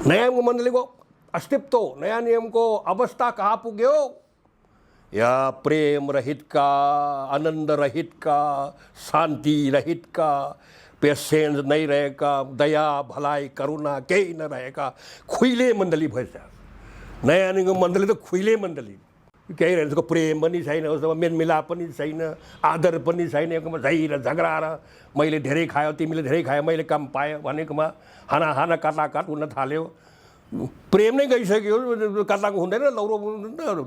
नयाँ मण्डलीको अस्तित्व नयाँ नियमको अवस्था कहाँ पुग्यो या प्रेम रहितका आनन्द रहितका शान्ति रहितका पेसेन्स नै रहेका दया भलाइ करुणा केही नरहेका खुइले मण्डली भएछ नयाँ नियमको मण्डली त खुइले मण्डली केही रहेछ, प्रेम पनि छैन, उसमा मेलमिलाप पनि छैन, आदर पनि छैन, एकमा झै र झगडा र मैले धेरै खायो तिमीले धेरै खायो मैले कम पाएँ भनेकोमा हाना काटाकाट हुन थाल्यो। प्रेम नै गइसक्यो, काटाको हुँदैन, लौरो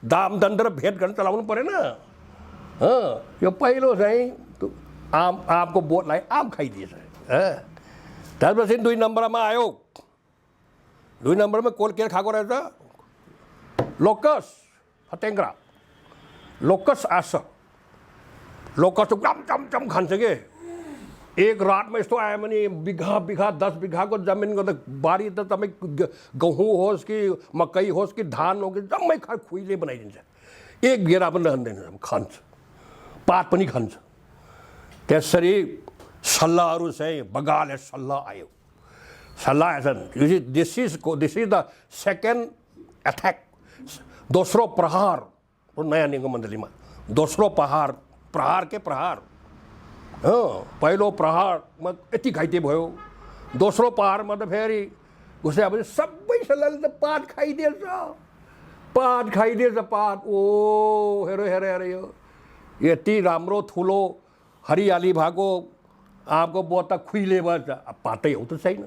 दाम दण्ड र भेट गर्न चलाउनु परेन। यो पहिलो चाहिँ आमको बोटलाई आम खाइदिएछ। त्यसपछि 2 नम्बरमा आयो। 2 नम्बरमा के खाएको रहेछ? लोकस फटेङ्ग्रा, लोकस आस, लोकस चम खान्छ के। एक रातमा यस्तो आयो भने बिघा 10 बिघाको जमिनको त बारी त तपाईँ गहुँ होस् कि मकै होस् कि धान हो कि जम्मै खुइले बनाइदिन्छ। एक गेरा पनि रहँदैन, खान्छ, पात पनि खान्छ। त्यसरी सल्लाहहरू चाहिँ बगाले सल्लाह आयो। सल्लाह आएछन्। This is the second attack, दोस्रो प्रहार नयाँ नेको मण्डलीमा। दोस्रो प्रहार के प्रहार। पहिलो प्रहारमा यति घाइते भयो, दोस्रो प्रहारमा त फेरि घुस्याएपछि सबै सल्लाहले त पात खाइदिएछ। ओ हेर यो यति राम्रो ठुलो हरियाली भएको आँपको बोट त खुइले भएछ। अब पातै हो त छैन,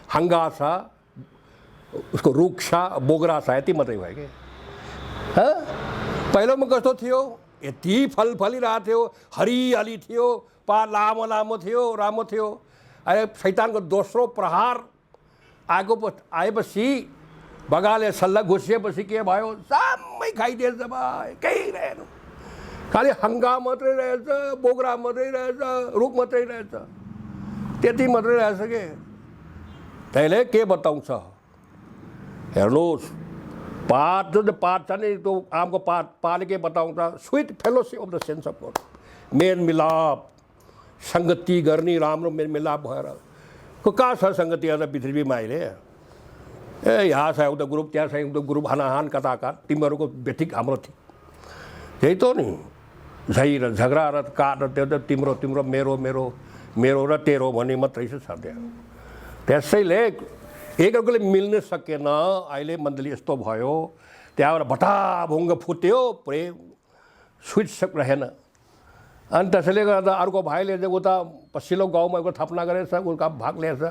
हङ्गा छ, उसको रुख छ, बोगरा छ, यति मात्रै भयो कि। पहिलोमा कस्तो थियो? यति फल फलिरहेको थियो, हरियाली थियो, पात लामो थियो, राम्रो थियो। अहिले शैतानको दोस्रो प्रहार आएपछि बगाले सल्लाह घुसिएपछि के भयो? सबै खाइदिएछ भाइ, केही रहेन। खालि हङ्गा मात्रै रहेछ, बोगरा मात्रै रहेछ, रुख मात्रै रहेछ, त्यति मात्रै रहेछ के। त्यसले के बताउँछ हेर्नुहोस्, पात छ नि, त्यो आमको पातले के बताउँछ? Sweet fellowship of the sense of God, मेलमिलाप, सङ्गति गर्ने, राम्रो मेलमिलाप भएर। कहाँ छ सङ्गति आज पृथ्वीमा अहिले? यहाँ छ एउटा ग्रुप, त्यहाँ छ एउटा ग्रुप, हानाहान कताकाट, तिमीहरूको बेठिक हाम्रो थियो। त्यही त नि, झै र झगडा र काट र त्यो त तिम्रो मेरो र तेरो भन्ने मात्रै छ त्यहाँ। त्यसैले एकअर्काले मिल्न सकेन। अहिले मण्डली यस्तो भयो, त्यहाँबाट भटाभुङ्ग फुट्यो, प्रेम स्विट रहेन। अनि त्यसैले गर्दा अर्को भाइले चाहिँ उता पछिल्लो गाउँमा एउटा थपना गरेछ, उसका भाग लिएछ,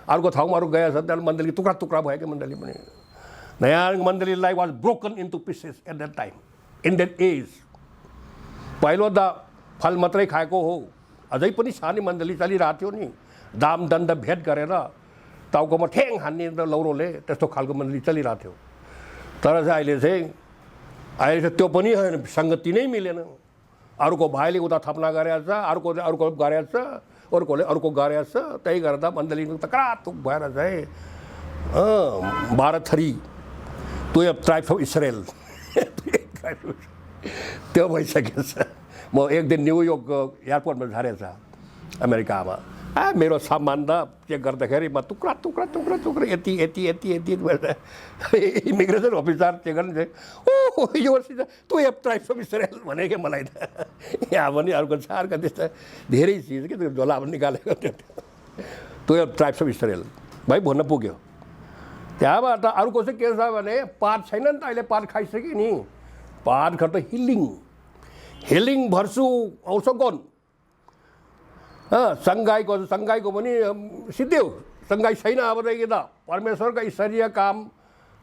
अर्को ठाउँमा अरू गएछ, त्यहाँदेखि मण्डली टुक्रा भयो कि मण्डली पनि। नयाँ मण्डलीलाई was broken into pieces at that time, in that age. पहिलो त फल मात्रै खाएको हो, अझै पनि सानी मण्डली चलिरहेको थियो नि, दाम दण्ड भेट गरेर टाउकोमा ठ्याङ हान्ने लौरोले, त्यस्तो खालको मण्डली चलिरहेको थियो। तर चाहिँ अहिले त्यो पनि सङ्गति नै मिलेन। अर्को भाइले उता थपना गरेछ, अर्कोले अर्को गरेछ, अर्कोले अर्को गरेछ, त्यही गर्दा मण्डली तक्रातुक भएर चाहिँ 12 थरी 12 ट्राइब्स अफ इजरायल त्यो भइसकेछ। म एक दिन न्युयोर्क एयरपोर्टमा झरेछ अमेरिकामा। मेरो सामान त चेक गर्दाखेरि म टुक्रा यति इमिग्रेसन अफिसर चेक गर्ने, यो तँ एप ट्राइब्स अफ इजरायल भने क्या मलाई त। यहाँ पनि अर्को छ, अर्को त्यस्तो धेरै चिज के त्यो झोला पनि निकालेको त्यो 12 ट्राइब्स अफ इजरायल भाइ भन्न पुग्यो। त्यहाँबाट अर्को चाहिँ के छ भने पात छैन नि त, अहिले पात खाइसक्यो नि। पात खर्च हिलिङ भर्सु औषगोन। सङ्घाईको पनि सिद्धियो, सङ्घाई छैन अबदेखि त। परमेश्वरको ईश्वरीय काम,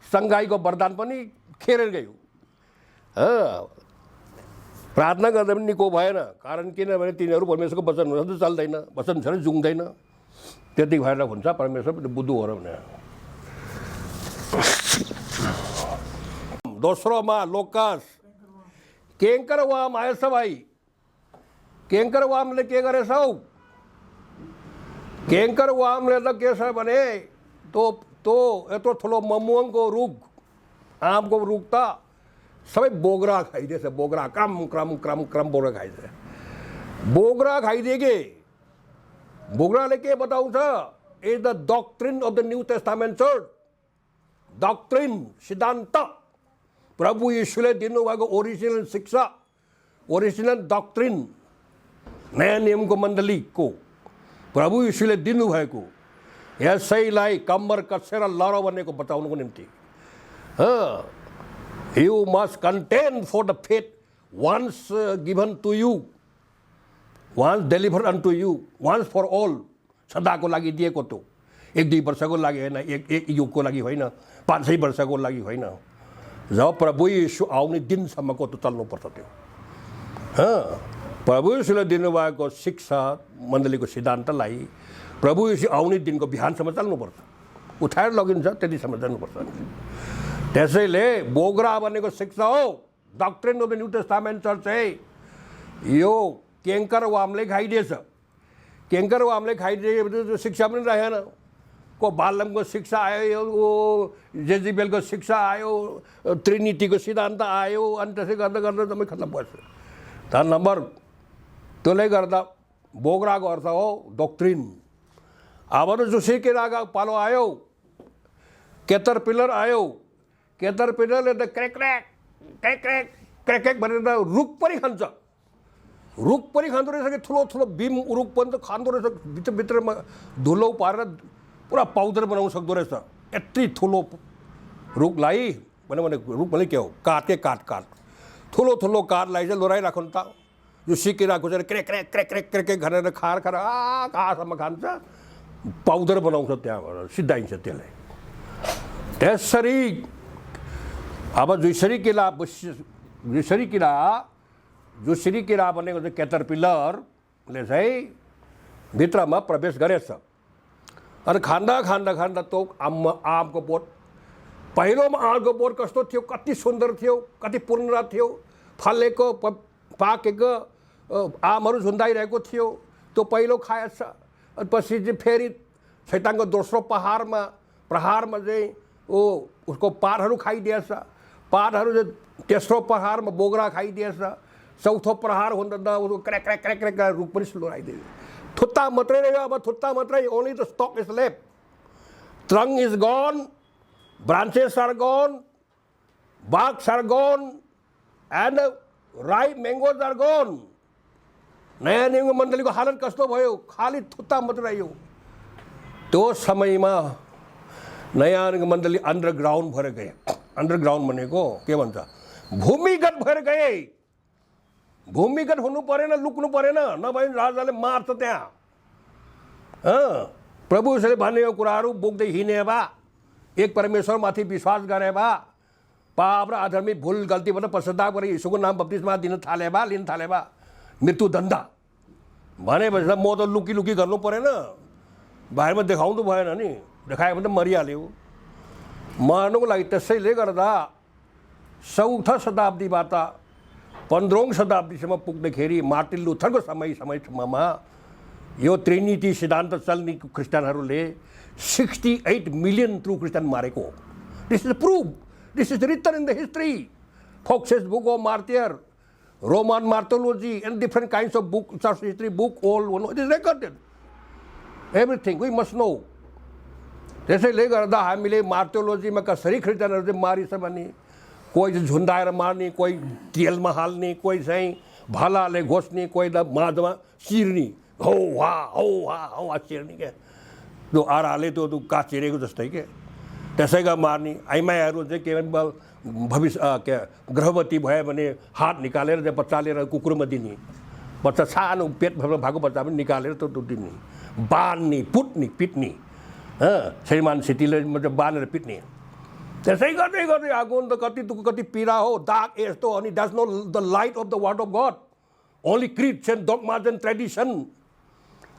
सङ्घाईको वरदान पनि खेरेर गयो। प्रार्थना गर्दा पनि निको भएन, कारण किनभने तिनीहरू परमेश्वरको वचन हुन्छ त चल्दैन, वचन छ जुङ्दैन, त्यति भएर हुन्छ परमेश्वर बुद्धु हो र भने। दोस्रोमा लोकस, केङ्कर वाम आएछ भाइ। केङ्कर वामले के गरेछ हौ? केङ्कर वामले त के छ भने त्यो यत्रो ठुलो ममुवाङको रुख, आमको रुख त सबै बोगरा खाइदिएछ। बोगरा क्रम बोगरा खाइदिएछ। बोगरा खाइदिए कि बोगराले के बताउँछ? Is the doctrine of the New testament church. Doctrine, सिद्धान्त, प्रभु यीशुले दिनुभएको ओरिजिनल शिक्षा, ओरिजिनल डक्ट्रिन, नयाँ नियमको मण्डलीको प्रभु यीशुले दिनुभएको, यसैलाई कम्मर कसेर लड भनेको बताउनुको निम्ति You must contend for the faith once given to you, once delivered unto you, once for all. सदाको लागि दिएको त्यो 1-2 वर्षको लागि होइन, एक युगको लागि होइन, 500 वर्षको लागि होइन। जब प्रभु यीशु आउने दिनसम्मको त चल्नुपर्छ त्यो। प्रभु यीशुले दिनुभएको शिक्षा मण्डलीको सिद्धान्तलाई प्रभु यीशु आउने दिनको बिहानसम्म चल्नुपर्छ। उठाएर लगिन्छ त्यतिसम्म जानुपर्छ। त्यसैले बोगरा भनेको शिक्षा हो। Doctrine of the New testament church है यो केङ्कर वामले खाइदिएछ। केङ्कर वामले खाइदिए शिक्षा पनि रहेन। को बालमको शिक्षा आयो, यो जेजिबेलको शिक्षा आयो, ट्रिनिटीको सिद्धान्त आयो, अनि त्यसै गर्दा गर्दा तपाईँ खत्तम भएछ। त नम्बर त्यसले गर्दा बोगराको अर्थ हो डक्ट्रिन। अब त जुसी केराको पालो आयो, केटरपिलर आयो। केटरपिलरले त crack crack crack crack crack crack भनेर त रुख पनि खान्छ। रुख पनि खाँदो रहेछ कि ठुलो ठुलो बिम रुख पनि त खाँदो रहेछ। भित्रभित्रमा धुलो पारेर पुरा पाउडर बनाउन सक्दो रहेछ। यति ठुलो रुखलाई भने रुख भने के हो, काठकै काठ ठुलो ठुलो काठलाई चाहिँ लोराइराख्नु त यो सिकिरहेको चाहिँ crack crack crack crack crack गरेर खाएर कहाँसम्म खान्छ, पाउडर बनाउँछ, त्यहाँबाट सिद्धाइन्छ त्यसलाई। त्यसरी अब जुसरी किरा भनेको चाहिँ क्याटरपिलरले चाहिँ भित्रमा प्रवेश गरेछ। अनि खाँदा त्यो आमको बोट, पहिलोमा आमको बोट कस्तो थियो, कति सुन्दर थियो, कति पूर्ण थियो, फलेको पाकेको आमहरू झुन्डाइरहेको थियो। त्यो पहिलो खाएछ। अनि पछि चाहिँ फेरि शैतानको दोस्रो प्रहारमा चाहिँ उसको पातहरू खाइदिएछ। पातहरू चाहिँ तेस्रो प्रहारमा बोगरा खाइदिएछ। चौथो प्रहार हुँदा त उसको क्र्याक क्र्याक क्र्याक क्र्याक रुख पनि लोराइदियो। थुत्ता मात्रै रह्यो। अब थुत्ता मात्रै, only the stock is left. Trunk is gone, branches are gone, barks are gone, and ripe mangoes are gone. नयाँ नियमको मण्डलीको हालत कस्तो भयो, खाली थुत्ता मात्रै रह्यो। त्यो समयमा नयाँ नियमको मण्डली अन्डरग्राउन्ड भएर गए। अन्डरग्राउन्ड भनेको के भन्छ, भूमिगत भएर गए। भूमिगत हुनु परेन, लुक्नु परेन, नभए राजाले मार्छ त्यहाँ। प्रभुले भनेको कुराहरू बोक्दै हिँडे भए, एक परमेश्वरमाथि विश्वास गरे भए, पाप र अधर्मी भुल गल्तीबाट पश्चाताप गरेर यीशुको नाम बप्तिस्मा दिन थाले भए, लिन थाले भए, मृत्यु दण्ड भनेपछि त म त लुकी लुकी गर्नु परेन, बाहिरमा देखाउनु भएन नि। देखायो भने त मरिहाल्यो। मर्नुको लागि त्यसैले गर्दा 4औं शताब्दीबाट 15औं शताब्दीसम्म पुग्दाखेरि मार्टिन लुथरको समयसम्ममा यो ट्रिनिटी सिद्धान्त चल्ने क्रिस्चियनहरूले 68 मिलियन ट्रू क्रिस्चियन मारेको हो। This is prove, this is written in the history, Foxe's book of martyr, Roman martyrology, and different kinds of book, church history book, all it is recorded. Everything we must know. त्यसैले गर्दा हामीले मार्टोलोजीमा कसरी क्रिस्चियनहरू चाहिँ मारिछ भने, कोही चाहिँ झुन्डाएर मार्ने, कोही तेलमा हाल्ने, कोही चाहिँ भालाले घोच्ने, कोही त माझमा चिर्ने, हौ हा चिर्ने क्या, त्यो आराले त्यो काठ चिरेको जस्तै के, त्यसैका मार्ने। आइमाईहरू चाहिँ के भविष्य के गर्भवती भयो भने हात निकालेर चाहिँ बच्चा लिएर कुकुरमा दिने, बच्चा सानो पेट भएको बच्चा पनि निकालेर त्यो दिने, बाँध्ने, पुट्ने, पिट्ने, श्रीमान सिटीले मतलब बाँधेर पिट्ने। त्यसै गर्दै गर्दै आएको त कति पीडा हो, दाग यस्तो। अनि that's no the light of the word of God, only creeds and dogmas and tradition.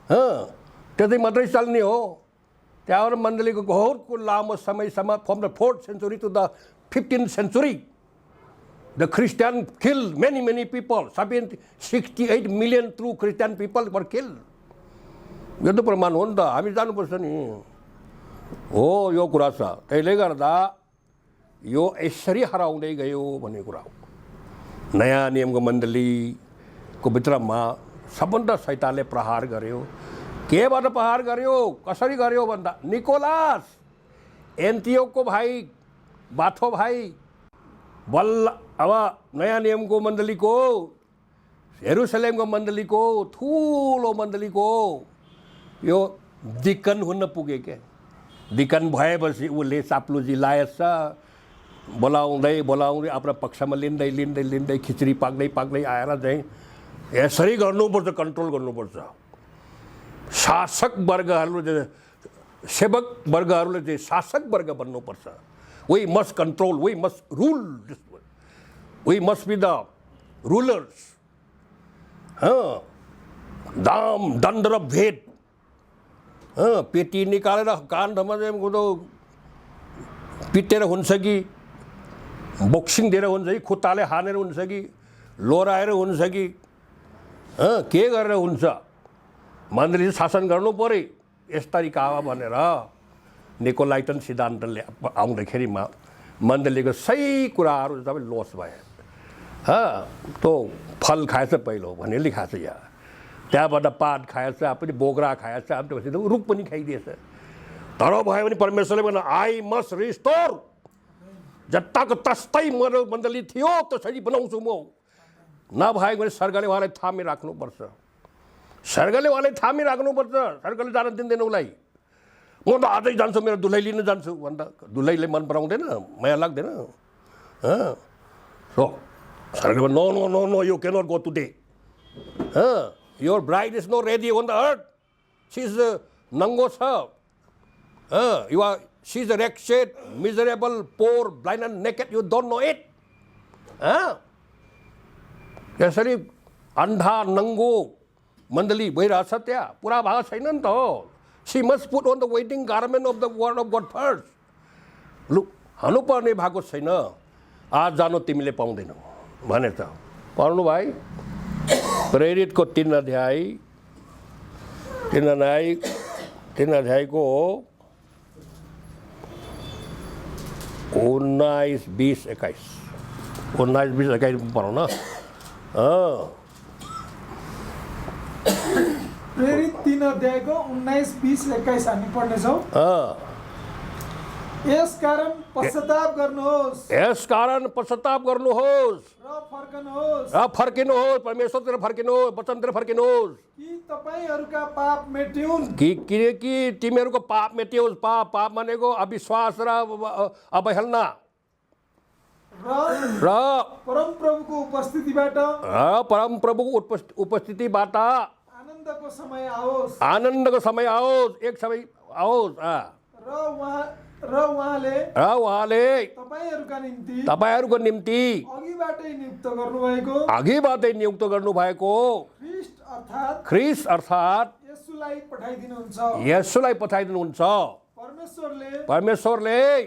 त्यतै मात्रै चल्ने हो। त्यहाँबाट मण्डलीको बहुत लामो समयसम्म, from the 4th century to the 15th century, the Christian killed many people. 68 million true Christian people were killed. यो त प्रमाण हो नि त, हामी जानुपर्छ नि। हो यो कुरा छ। त्यसले गर्दा यो यसरी हराउँदै गयो भन्ने कुरा हो। नयाँ नियमको मण्डलीको भित्रमा सबभन्दा शैतानले प्रहार गर्यो। केबाट प्रहार गर्यो, कसरी गर्यो भन्दा, निकोलास, एन्टियोकको भाइ, बाथो भाइ, बल्ल अब नयाँ नियमको मण्डलीको, यरुसलेमको मण्डलीको, ठुलो मण्डलीको यो डिकन हुन पुगे के। डिकन भएपछि उसले चाप्लुजी लाएछ, बोलाउँदै बोलाउँदै आफ्नो पक्षमा लिँदै लिँदै लिँदै खिचडी पाक्दै पाक्दै आएर चाहिँ यसरी गर्नुपर्छ, कन्ट्रोल गर्नुपर्छ। शासक वर्गहरूले सेवक वर्गहरूले चाहिँ शासक वर्ग बन्नुपर्छ। We must control, we must rule, we must be the rulers. दाम दण्ड र भेद, पेटी निकालेर काण्डमा चाहिँ पिटेर हुन्छ कि बक्सिङ दिएर हुन्छ कि खुट्टाले हानेर हुन्छ कि लोराएर हुन्छ कि के गरेर हुन्छ, मण्डलीले शासन गर्नु पऱ्यो यसरी कावा भनेर निकोलाइटन सिद्धान्तले आउँदाखेरिमा मण्डलीको सही कुराहरू सबै लोस भए। त्यो फल खाएछ पहिलो भनेर लेखाएको छ यहाँ, त्यहाँबाट पात खाएछ, पनि बोग्रा खाएछ, त्यसपछि रुख पनि खाइदिएछ। तर भयो भने परमेश्वरले भन्नु आई मस्ट रिस्टोर, जताको तस्तै मेरो मण्डली थियो त्यसरी बनाउँछु म। नभएको भने स्वर्गले उहाँलाई थामिराख्नुपर्छ, स्वर्गले उहाँलाई थामिराख्नुपर्छ, स्वर्गले जान दिँदैन उसलाई। म त अझै जान्छु, मेरो दुलही लिन जान्छु भन्दा दुलहीले मन पराउँदैन, माया लाग्दैन। सो स्वर्गमा no no no no, you cannot go today, your bride is no ready on the earth, she is नङ्गो छ, you are, she is wretched, miserable, poor, blind and naked, you don't know it. यसरी अन्धा नङ्गो मण्डली भइरहेछ, त्यहाँ पुरा भएको छैन नि त। She must put on the wedding garment of the word of God first. लु हाल्नुपर्ने भएको छैन, आज जानु तिमीले पाउँदैनौ भनेछ। पढ्नु भाइ प्रेरितको 3 अध्यायको 19, 20, 21 पढौँ न। प्रेरित 3 अध्यायको 19, 20, 21 हामी पढ्नेछौँ। यसकारण पश्चाताप गर्नुहोस्, यसकारण पश्चाताप गर्नुहोस् र फर्कनुहोस्, र फर्किनुहोस्, परमेश्वरतिर फर्किनुहोस्, वचनतिर फर्किनुहोस्, कि तपाईँहरूका पाप मेट्युन्, कि तिमीहरूको पाप मेटियोस्। पाप भनेको अविश्वास र अवहेलना र परमप्रभुको उपस्थितिबाट आनन्दको समय आओस्, एक समय आओस्। र उहाँले तपाईहरूको निम्ति अघिबाटै नियुक्त गर्नुभएको ख्रीष्ट अर्थात् येशूलाई पठाइदिनुहुन्छ। परमेश्वरले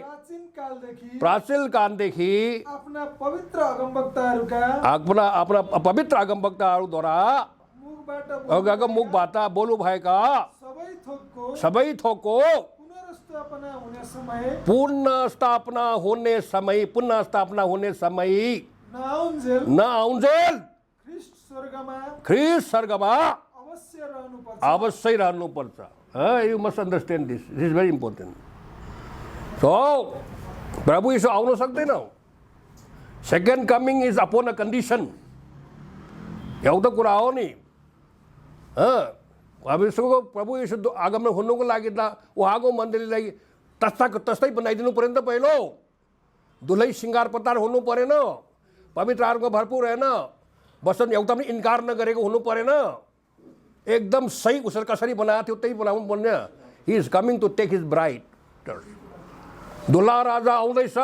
प्राचीन कालदेखि आफ्ना पवित्र अगमवक्ताहरूद्वारा मुखबाट बोल्नुभएका सबै थोकको पुनर्स्थापना हुने समय नआउन्जेल ख्रीष्ट स्वर्गमा अवश्य रहनुपर्छ। You must understand this is very important. So प्रभु यीशु आउन सक्दैन, second coming is upon a condition. एउटा कुरा हो नि, प्रभु यीशु आगमन हुनुको लागि त उहाँको मण्डलीलाई तस्तै बनाइदिनु पऱ्यो नि त। पहिलो दुलै सिँगार पतार हुनु परेन, पवित्र आत्माको भरपुर रहेन, वचन एउटा पनि इन्कार नगरेको हुनु परेन, एकदम सही उसले कसरी बनाएको थियो त्यही बनाउनु पर्ने। He is coming to take his bride. दुल्हा राजा आउँदैछ,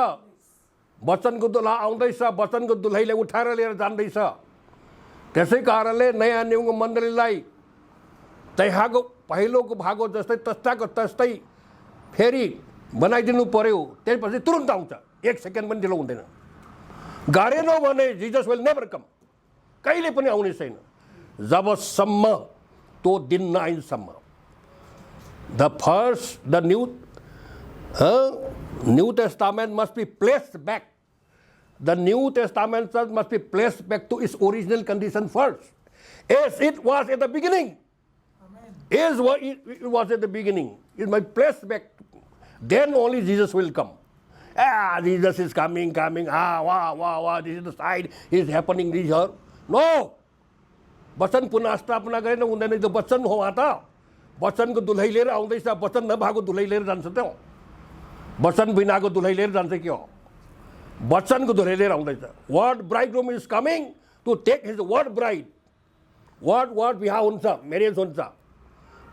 वचनको दुल्हा आउँदैछ, वचनको दुलहीले उठाएर लिएर जाँदैछ। त्यसै कारणले नयाँ नियमको मण्डलीलाई त्यहाँको पहिलोको भागो जस्तै तस्तै फेरि बनाइदिनु पर्यो। त्यसपछि तुरुन्त आउँछ, 1 सेकेन्ड पनि ढिलो हुँदैन। गरेन भने जिजस विल नेभर कम, कहिले पनि आउने छैन जबसम्म त्यो दिन नआइन्सम्म। The New Testament must be placed back. The New Testament church must be placed back to its original condition first, as it was at the beginning. As what it was at the beginning, it must be placed back. Then only Jesus will come. Jesus is coming. Wow, this is the side is happening this here. No. वचन पुनः स्थापना गरेन हुँदैन, त्यो वचन हो। आता वचनको दुलही लिएर आउँदैछ, वचन नभएको दुलही लिएर जान्छ। त्यो वचन बिनाको दुलही लिएर जान्छ के हो? वचनको धोरै लिएर आउँदैछ word bridegroom is coming to take his word bride word बिहा हुन्छ म्यारेज हुन्छ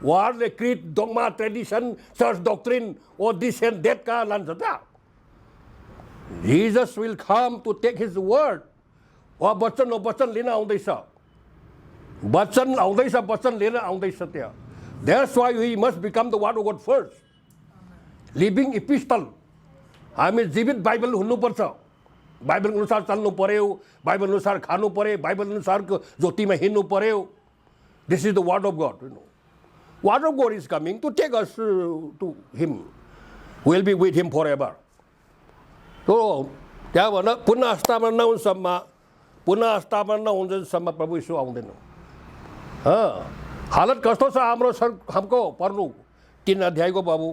वर्डले creed dogma tradition church doctrine oh this and that कहाँ लान्छ त Jesus will come to take his word वचन लिन आउँदैछ वचन लिएर आउँदैछ त्यहाँ that's why we must become the word of God first living epistle हामी जीवित बाइबल हुनुपर्छ बाइबल अनुसार चल्नु पर्यो बाइबल अनुसार खानु पर्यो बाइबल अनुसारको ज्योतिमा हिँड्नु पर्यो this is the word of God word of God is coming to take us to him will be with him for ever तो त्यहाँ भन पुनः स्थापना नहुन्जेलसम्म प्रभु यीशु आउँदैन हालत कस्तो छ हाम्रो हमको पढ्नु 3 अध्यायको बाबु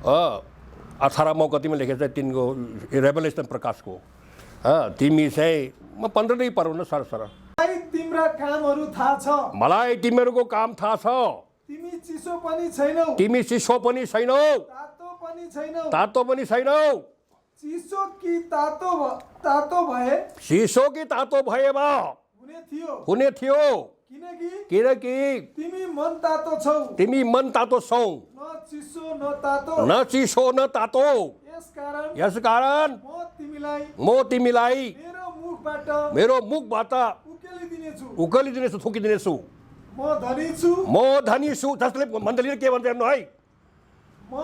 18 कतिमा लेखेको छ 3 को रेभेलेसन प्रकाशको तिमी चाहिँ म 15 नै पढाउन सरसर तिम्रा कामहरू थाहा छ मलाई तिमीहरूको काम थाहा छ तिमी चिसो पनि छैनौ तिमी चिसो पनि छैनौ तातो पनि छैनौ चिसो कि तातो भए चिसो कि तातो भए बा हुने थियो किनकि तिमी मन तातो छौ तिमी मन तातो छौ न चिसो न तातो यसकारण म तिमीलाई मेरो मुखबाट उकेलिदिनेछु थुकिदिनेछु म धनी छु जसले मण्डलीले के भन्छ हेर्नु है म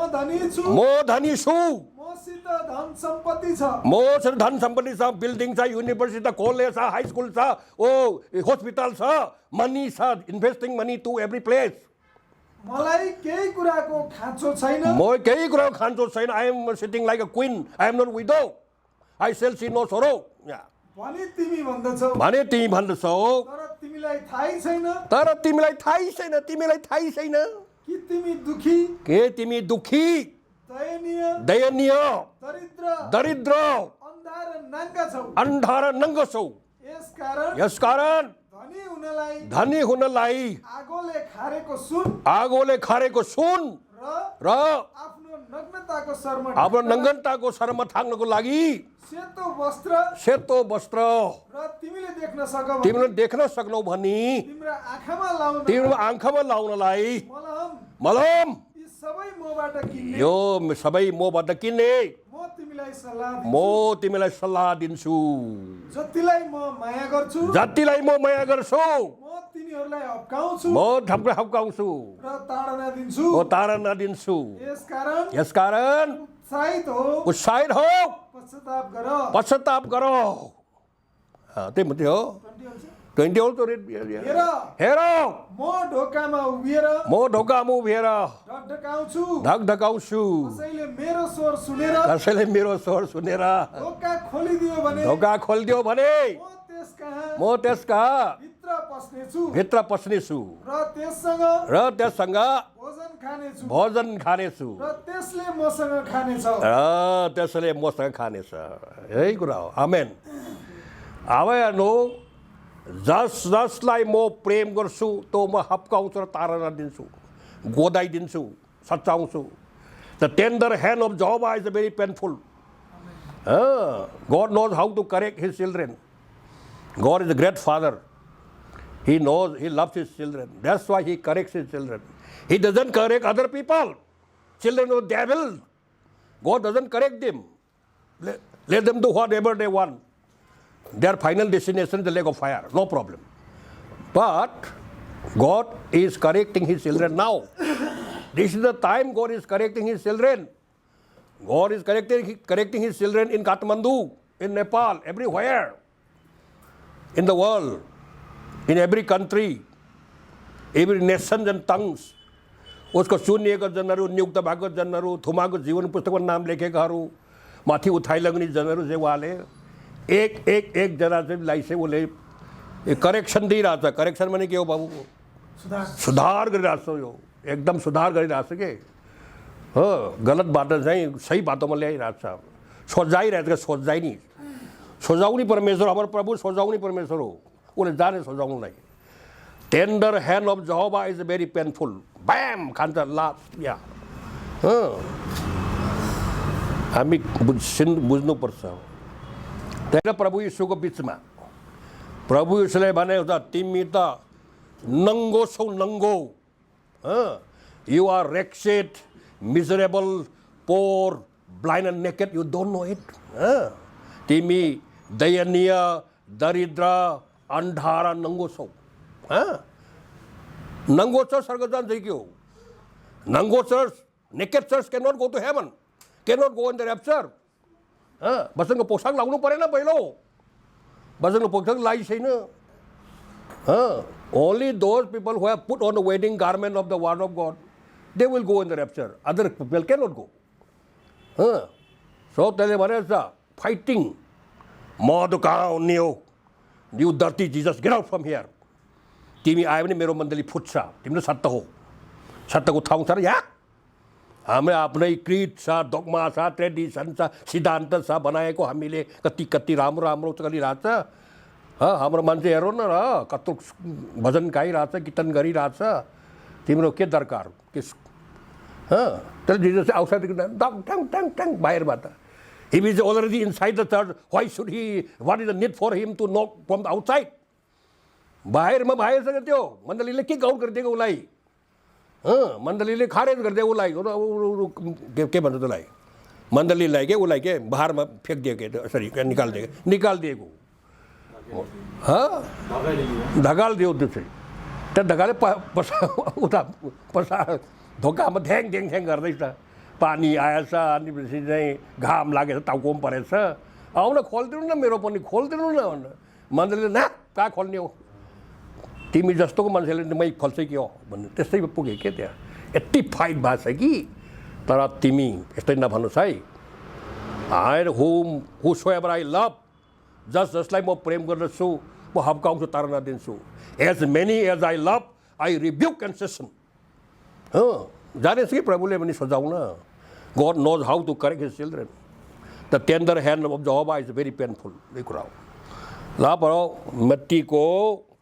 धनी छु मसित धन सम्पत्ति छ मसित धन सम्पत्ति छ बिल्डिङ छ युनिभर्सिटी छ कलेज छ हाई स्कुल छ हस्पिटल छ मनी छ investing money to every place मलाई केही कुराको खाँचो छैन म केही कुराको खाँचो छैन I am sitting like a queen I am not widow I shall see no sorrow भने तिमी भन्दछौ तर तिमीलाई थाहै छैन कि तिमी दुखी दयनीय दरिद्र अन्धार नङ्ग छौ यसकारण धनी हुनलाई आगोले खारेको सुन र आफ्नो नग्नताको शर्म थाक्नको लागि सेतो वस्त्र र तिमीले देख्न सक्नौ भनी तिम्रो आँखामा लाउनलाई मलम यो सबै मबाट किन्ने म तिमीलाई सल्लाह दिन्छु जतिलाई म माया गर्छु म हप्काउँछु र ताडना दिन्छु यसकारण उत्साहित हो पश्चाताप गर त्यही मात्रै हो 20 also read हेर म ढोकामा उभिएर ढकढकाउँछु कसैले मेरो स्वर सुनेर ढोका खोलिदियो भने म त्यसका भित्र पस्नेछु र त्यससँग भोजन खानेछु र त्यसले मसँग खानेछ यही कुरा हो आमेन अब हेर्नु जसलाई म प्रेम गर्छु त म हप्काउँछु र ताडना दिन्छु गोदाइदिन्छु सच्चाउँछु the tender hand of Jehovah is very painful God knows how to correct his children. God is a great father. He knows, he loves his children. That's why he corrects his children. He doesn't correct other people. Children of the devil. God doesn't correct them. Let them do whatever they want. Their final destination is the lake of fire. No problem. But God is correcting his children now. This is the time God is correcting his children. God is correcting his children in Kathmandu, in Nepal, everywhere in the world, in every country, every nations and tongues. उसको चुनिएका जनहरू नियुक्त भएको जनहरू थुमाको जीवन पुस्तकमा नाम लेखेकाहरू माथि उठाइलग्ने जनहरू चाहिँ उहाँले एक जना चाहिँ लाई चाहिँ उसले करेक्सन दिइरहेछ करेक्सन भने के हो बाबु सुधार गरिरहेछ यो एकदम सुधार गरिरहेछ के हो गलत बाटो चाहिँ सही बाटोमा ल्याइरहेछ सोझाइरहेछ सोझाइ नि सोझाउने परमेश्वर हाम्रो प्रभु सोझाउने परमेश्वर हो उसले जाने सोझाउनलाई tender hand of Jehovah is very painful ब्याम खान्छ ला या हामी बुझ्नुपर्छ त्यहाँ प्रभु यीशुको बिचमा प्रभु यीशुले भने तिमी त नङ्गो छौ नङ्गो, you are wretched miserable poor blind and naked, you don't know it. तिमी दयनीय दरिद्र अन्धा र नङ्गो छौ। नङ्गो चर्च स्वर्ग जान्छ कि हो? नङ्गो church, naked church can not go to heaven, can not go in the rapture. वचनको पोसाक लाउनु परेन पहिलो, वचनको पोसाक लगाइ छैन। Only those people who have put on the wedding garment of the word of God, they will go in the rapture. Other people cannot go. So त्यसले भनेछ fighting, म त कहाँ हुने हो, you dirty Jesus, get out from here. तिमी आयो भने मेरो मण्डली फुट्छ, तिम्रो सत्य हो, सत्यको ठाउँ छ र यहाँ। हाम्रो आफ्नै क्रिड छ, डोगमा छ, ट्रेडिसन छ, सिद्धान्त छ बनाएको, हामीले कति कति राम्रो राम्रो गरिरहेछ। हाम्रो मान्छे हेरौ न र कत्रो भजन गाइरहेछ, कीर्तन गरिरहेछ, तिम्रो के दरकार किस? तर Jesus outside tongue tongue tongue tongue बाहिरबाट, he is already inside the church, why should he, what is the need for him to knock from the outside? बाहिरमा भएछ त्यो मण्डलीले के गाउट गरिदिएको उसलाई, मण्डलीले खारेज गरिदियो उसलाई, के भन्छ त्यसलाई, मण्डलीलाई के उसलाई के बाहिरमा फ्याँकिदिएको, सरी निकालिदिएको, ढकालिदियो त्यसरी। त्यहाँ ढकाले उता ढोकामा ध्याङ ध्याङ ध्याङ गर्दैछ, पानी आएछ, अनि पछि चाहिँ घाम लागेछ, टाउको पनि परेछ, आउन खोलिदिनु न मेरो पनि खोलिदिनु न भनेर मण्डलीले ना कहाँ खोल्ने हो, तिमी जस्तोको मान्छेले मै खोल्छ कि हो भन्ने त्यस्तै पुगे के त्यहाँ। यति फाइट भएको छ कि, तर तिमी यस्तै नभन्नुहोस् है, आई हुसोएभर आई लभ, जसलाई म प्रेम गर्दछु म हप्काउँछु, तारना दिन्छु। As many as I love I rebuke and chasten. जानेछ कि प्रभुले पनि सजाउन, God knows how to correct his children, the tender hand of Jehovah is very painful. यो कुरा हो। ल पढौँ मत्तीको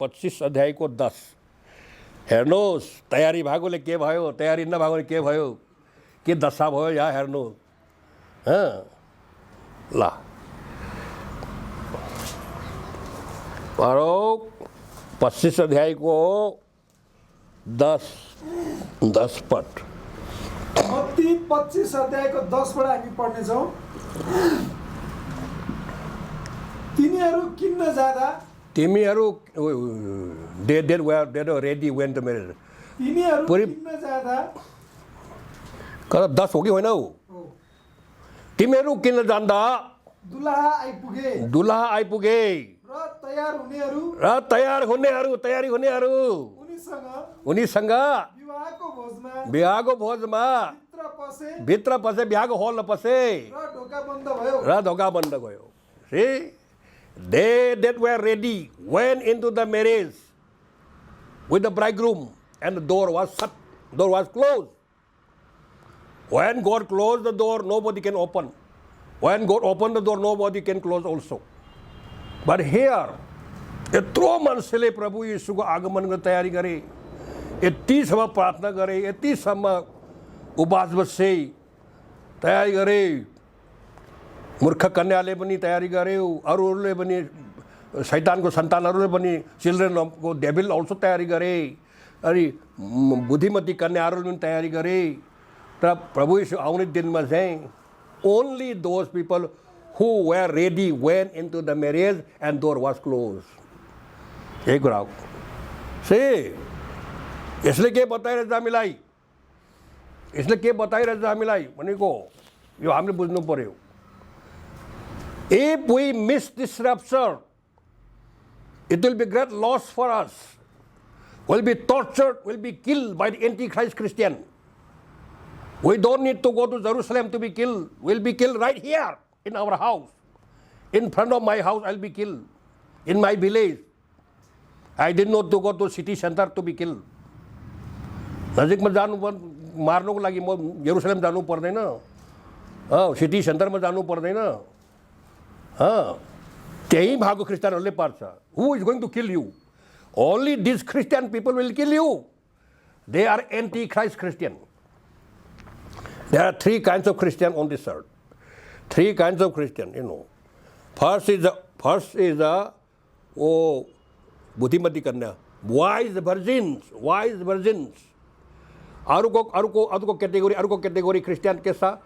25 अध्यायको 10। हेर्नुहोस् तयारी भएकोले के भयो, तयारी नभएकोले के भयो, के दशा भयो यहाँ हेर्नु। ल पढौँ 25 अध्यायको 10 पद। मत्ती 25 अध्यायको 10बाट हामी पढ्नेछौँ। तिनीहरू किन्न जाँदा, तिमीहरू रेडी वेन टु म्यारेज, तिनीहरू किन्न जाँदा, कता 10 हो कि होइन हौ? तिमीहरू किन्न जाँदा दुलहा आइपुगे र तयार हुनेहरू उनीसँग विवाहको भोजमा भित्र पसे, बिहाको हलमा पसे र ढोका बन्द भयो। See, they that were ready went into the marriage with the bridegroom, and the door was shut, door was closed. When God closed the door, nobody can open. When God opened the door, nobody can close also. But here, यत्रो मान्छेले प्रभु यीशुको आगमनको तयारी गरे, यतिसम्म प्रार्थना गरे, यतिसम्म उपवास बसे, तयारी गरे, मूर्ख कन्याले पनि तयारी गर्यो, अरूहरूले पनि शैतानको सन्तानहरूले पनि, चिल्ड्रेनको डेभिल अल्सो तयारी गरे, अनि बुद्धिमती कन्याहरूले पनि तयारी गरे। तर प्रभु यीशु आउने दिनमा चाहिँ only those people who were ready went into the marriage and door was closed. यही कुरा हो। यसले के बताइरहेछ हामीलाई, यसले के बताइरहेछ हामीलाई भनेको यो हामीले बुझ्नु पर्यो। If we miss this rapture, it will be great loss for us. We'll be tortured, we'll be killed by the Antichrist Christian. We don't need to go to Jerusalem to be killed. We'll be killed right here in our house. In front of my house, I'll be killed. In my village. I did not to go to city center to be killed. नजिकमा जानु मार्नको लागि म Jerusalem जानु पर्दैन, city सेन्टरमा जानु पर्दैन। त्यही भागको क्रिस्चियनहरूले पार्छ। Who is going to kill you? Only these Christian people will kill you. They are anti-Christ Christian. There are 3 kinds of Christian on this earth. 3 kinds of Christian, you know. First is वो बुद्धिमती कन्या, wise virgins. अर्को category Christian के साथ